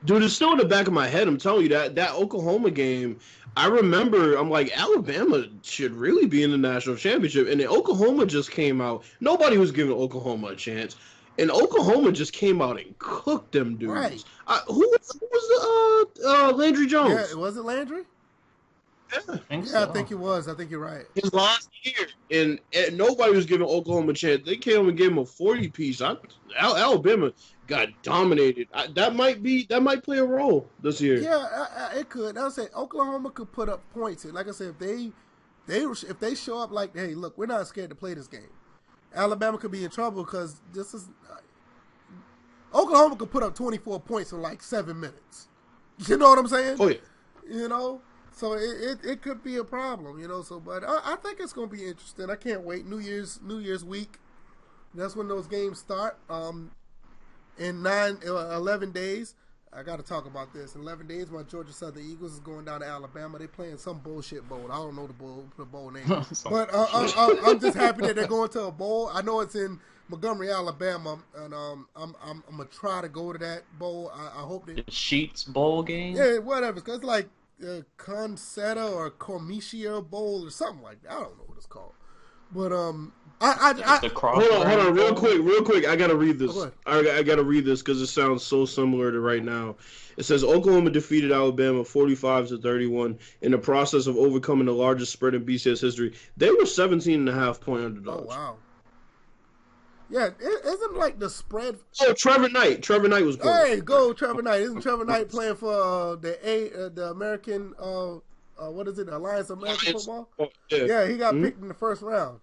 Dude, it's still in the back of my head. I'm telling you that Oklahoma game, I remember, I'm like, Alabama should really be in the national championship. And then Oklahoma just came out. Nobody was giving Oklahoma a chance. And Oklahoma just came out and cooked them dudes. Right. Who was Landry Jones? Yeah, was it Landry? Yeah. I think it was. I think you're right. His last year. And nobody was giving Oklahoma a chance. They came and gave him a 40-piece. Alabama got dominated. That might play a role this year. Yeah, it could. I would say Oklahoma could put up points. And like I said, if they show up like, hey, look, we're not scared to play this game. Alabama could be in trouble because this is Oklahoma could put up 24 points in like 7 minutes. You know what I'm saying? Oh yeah. You know, so it could be a problem. You know, so but I think it's going to be interesting. I can't wait. New Year's week. That's when those games start. In 11 days, I got to talk about this. In 11 days, my Georgia Southern Eagles is going down to Alabama. They're playing some bullshit bowl. I don't know the bowl name. But I'm just happy that they're going to a bowl. I know it's in Montgomery, Alabama, and I'm going to try to go to that bowl. I hope that... The Sheets Bowl game? Yeah, whatever. It's like Concetta or Cormicia Bowl or something like that. I don't know what it's called. But... hold on, real quick. I gotta read this. I gotta read this because it sounds so similar to right now. It says Oklahoma defeated Alabama 45-31 in the process of overcoming the largest spread in BCS history. They were 17.5-point underdogs. Oh wow. Yeah, isn't like the spread. Oh, Trevor Knight. Trevor Knight was good. Hey, go Trevor Knight. Isn't Trevor Knight playing for the American what is it? Alliance of American Football? Oh, yeah, he got picked in the first round.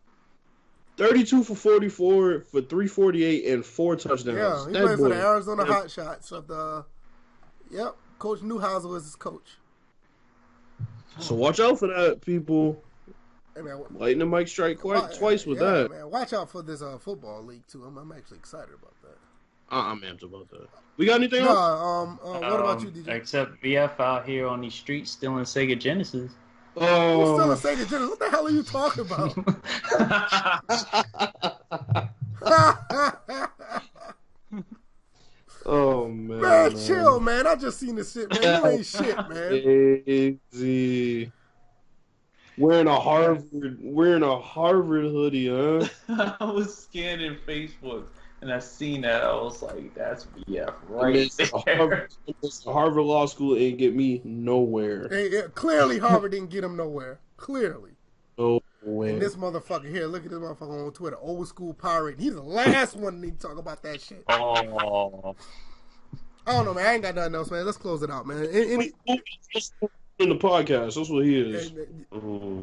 32 for 44 for 348 and 4 touchdowns. Yeah, he plays for the Arizona Hotshots of the. Yep, Coach Newhouser was his coach. So watch out for that, people. Hey, man, Lightning might strike twice with that. Man, watch out for this football league too. I'm actually excited about that. I'm amped about that. We got anything else? What about you, DJ? Except VF out here on these streets stealing Sega Genesis. Who's still a Sega Genesis? What the hell are you talking about? Oh man, man, chill, man. I just seen this shit, man. You ain't shit, man. Easy. Wearing a Harvard hoodie, huh? I was scanning Facebook and I seen that. I was like, "That's VF right there." Harvard Law School ain't get me nowhere. Clearly, Harvard didn't get him nowhere. Clearly. Oh, way. And this motherfucker here, look at this motherfucker on Twitter, old school pirate. He's the last one to need to talk about that shit. Oh. I don't know, man. I ain't got nothing else, man. Let's close it out, man. In the podcast, that's what he is.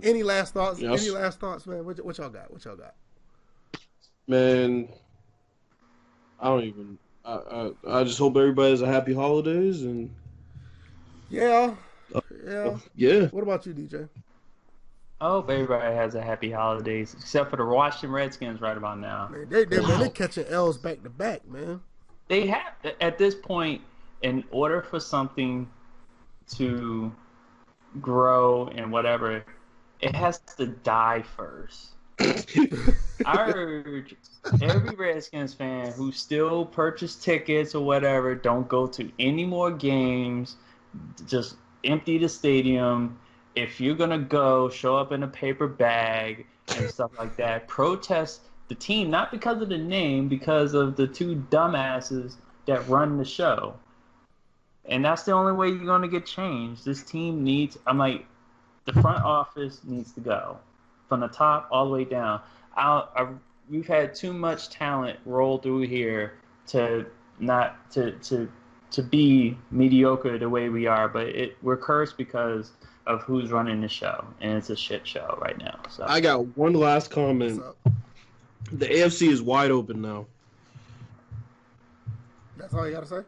Any last thoughts? Yes. Any last thoughts, man? What y'all got? Man, I don't even. I just hope everybody has a happy holidays and. Yeah. Yeah. What about you, DJ? I hope everybody has a happy holidays, except for the Washington Redskins right about now. Man, they're catching L's back to back, man. They have, at this point, in order for something to grow and whatever, it has to die first. I urge every Redskins fan who still purchase tickets or whatever, don't go to any more games. Just empty the stadium. If you're going to go, show up in a paper bag and stuff like that. Protest the team, not because of the name, because of the two dumbasses that run the show. And that's the only way you're going to get change. This team needs, I'm like, the front office needs to go from the top all the way down. We've had too much talent roll through here to not to be mediocre the way we are, but we're cursed because of who's running the show, and it's a shit show right now. So I got one last comment. The AFC is wide open now. That's all you gotta say?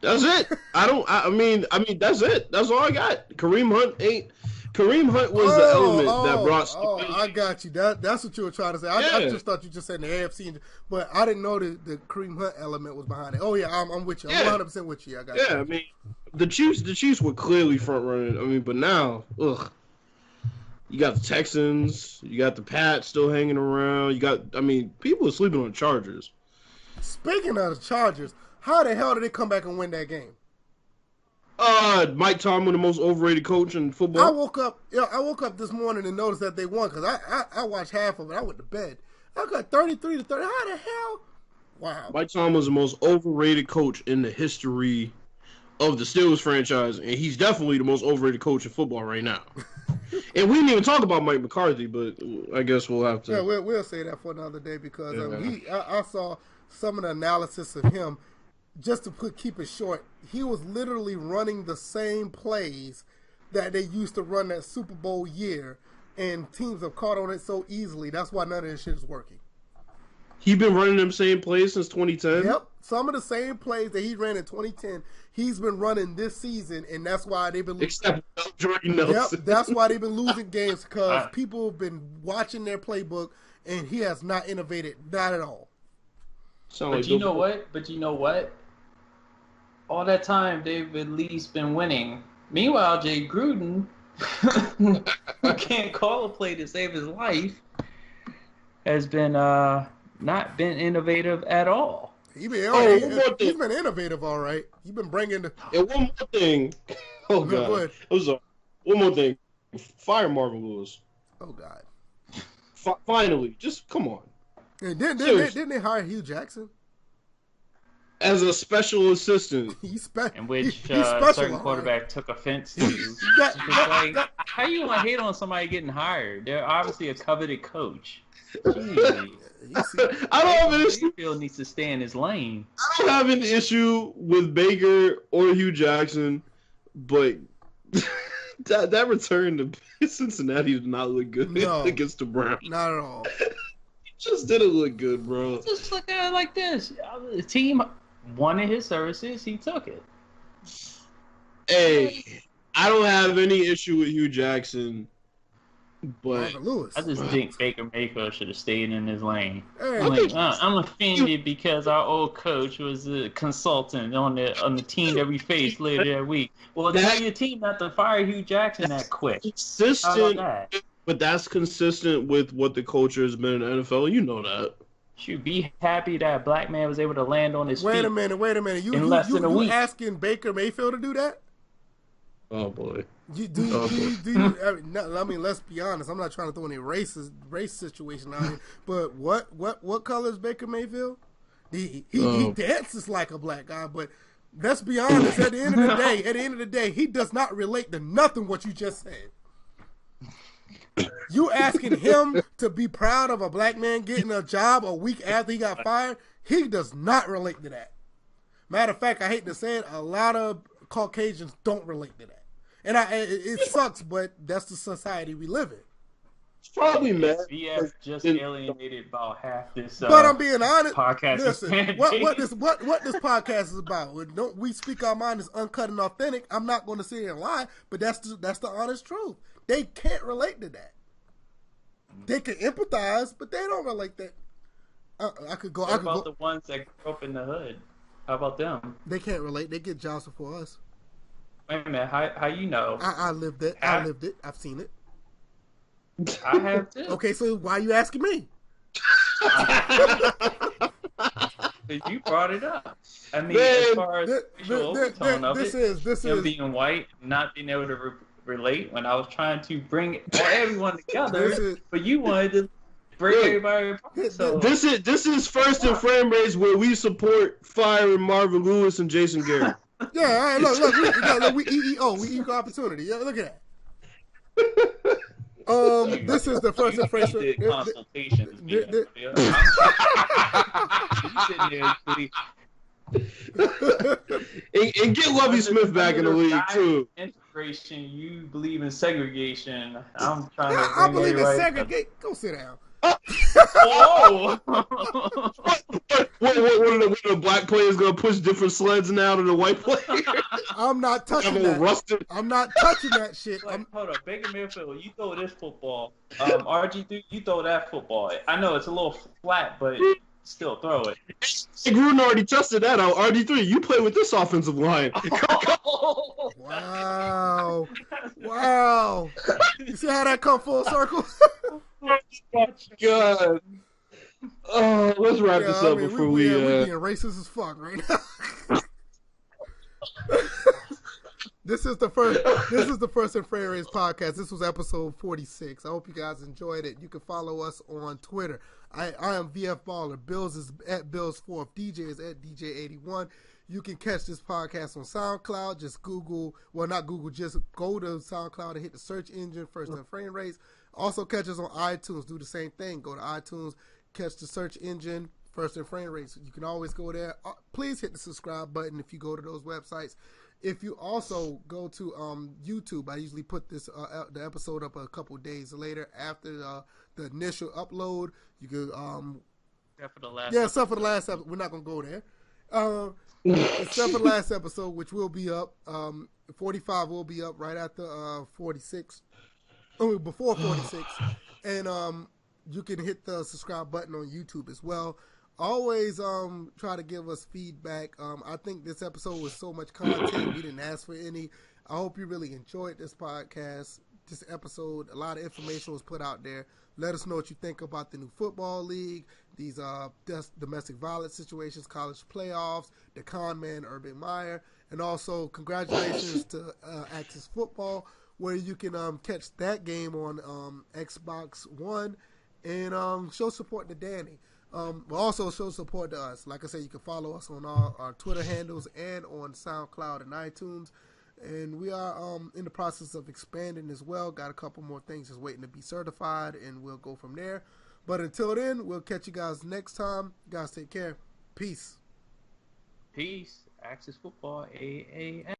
That's it. I mean, that's it. That's all I got. Kareem Hunt was the element that brought. I got you. That's what you were trying to say. I just thought you just said the AFC, but I didn't know the Kareem Hunt element was behind it. Oh yeah, I'm with you. I'm 100% with you. I got you. Yeah, I mean, the Chiefs were clearly front running. I mean, but now, you got the Texans, you got the Pats still hanging around. People are sleeping on the Chargers. Speaking of the Chargers, how the hell did they come back and win that game? Mike Tomlin, the most overrated coach in football. I woke up this morning and noticed that they won because I watched half of it. I went to bed. I got 33-30. How the hell? Wow. Mike Tomlin's the most overrated coach in the history of the Steelers franchise, and he's definitely the most overrated coach in football right now. And we didn't even talk about Mike McCarthy, but I guess we'll have to. Yeah, we'll say that for another day because I saw some of the analysis of him. Just to keep it short, he was literally running the same plays that they used to run that Super Bowl year, and teams have caught on it so easily. That's why none of this shit is working. He been running them same plays since 2010? Yep. Some of the same plays that he ran in 2010, he's been running this season, and that's why they've been losing. Except Jordan Nelson. Yep, that's why they've been losing games because people have been watching their playbook, and he has not innovated, not at all. But you know what? All that time, they've at least been winning. Meanwhile, Jay Gruden, who can't call a play to save his life, has been not been innovative at all. He's been innovative, all right. He's been bringing the. And one more thing. Oh God. I'm sorry. One more thing. Fire Marvin Lewis. Oh God. Finally, just come on. And didn't they hire Hugh Jackson? As a special assistant. In which certain quarterback took offense to. How you want to hate on somebody getting hired? They're obviously a coveted coach. I don't have an issue. Mayfield needs to stay in his lane. I don't have an issue with Baker or Hugh Jackson, but that return to Cincinnati did not look good against the Browns. Not at all. It just didn't look good, bro. Just look at it like this. The team wanted his services. He took it. Hey, I don't have any issue with Hugh Jackson, but I just think Baker Mayfield should have stayed in his lane. Hey, I'm offended because our old coach was a consultant on the team that we faced later that week. Well, tell your team not to fire Hugh Jackson that quick. Consistent, but that's consistent with what the culture has been in the NFL. You know that. Should be happy that a black man was able to land on his feet. Wait a minute. You asking Baker Mayfield to do that? Oh boy. I mean, let's be honest. I'm not trying to throw any race situation out here, but what color is Baker Mayfield? He dances like a black guy, but let's be honest. At the end of the day, he does not relate to nothing what you just said. You asking him to be proud of a black man getting a job a week after he got fired? He does not relate to that. Matter of fact, I hate to say it, a lot of Caucasians don't relate to that. And it sucks, but that's the society we live in. It's probably mad. BF just alienated about half this. But I'm being honest. Podcast. Listen, what this podcast is about? We speak our mind is uncut and authentic. I'm not going to sit here and lie, but that's the honest truth. They can't relate to that. They can empathize, but they don't relate that. What about the ones that grew up in the hood? How about them? They can't relate. They get jobs before us. Wait a minute. How you know? I lived it. I lived it. I've seen it. I have too. Okay, so why are you asking me? You brought it up. I mean, as far as being white, not being able to relate when I was trying to bring everyone together, but you wanted to break Look, everybody apart. So This is first in frame rates where we support firing Marvin Lewis and Jason Garrett. Yeah, all right, look, we EEO, we equal opportunity. Yeah, look at that. This is the first you impression. did consultations, You you sitting there, and get Lovie Smith back in the league too. Integration, you believe in segregation. I'm trying to I bring believe in everybody. segregate. Go sit down. Oh! What are the black players gonna push different sleds now to the white players? I'm not touching I'm that. rusted. I'm not touching that shit. Like, hold up, Baker Mayfield, you throw this football. RG3, you throw that football. I know it's a little flat, but still throw it. Gruden already tested that out. RG3, you play with this offensive line. Wow. You see how that come full circle? God. Oh, let's wrap this up before we being racist as fuck right now. This is the first in Framerates podcast. This was episode 46. I hope you guys enjoyed it. You can follow us on Twitter. I am VF Baller. Bills is at Bills4. DJ is at DJ81. You can catch this podcast on SoundCloud. Just Google, well, not Google, just go to SoundCloud and hit the search engine, First in Framerates. Also catch us on iTunes. Do the same thing. Go to iTunes, catch the search engine, First in Framerates. You can always go there. Please hit the subscribe button if you go to those websites. If you also go to YouTube, I usually put this the episode up a couple days later after the initial upload. You could Except for the last except for the last episode. We're not gonna go there. Except for the last episode, which will be up. 45 will be up right after 46. Oh, before 46, and you can hit the subscribe button on YouTube as well. Always try to give us feedback. I think this episode was so much content, we didn't ask for any. I hope you really enjoyed this podcast, this episode. A lot of information was put out there. Let us know what you think about the new football league, these domestic violence situations, college playoffs, the con man Rueben Meyer, and also congratulations to Access Football, where you can catch that game on Xbox One and show support to Danny. Also show support to us. Like I said, you can follow us on our Twitter handles and on SoundCloud and iTunes. And we are in the process of expanding as well. Got a couple more things just waiting to be certified, and we'll go from there. But until then, we'll catch you guys next time. You guys take care. Peace. Peace. Access Football, AAF.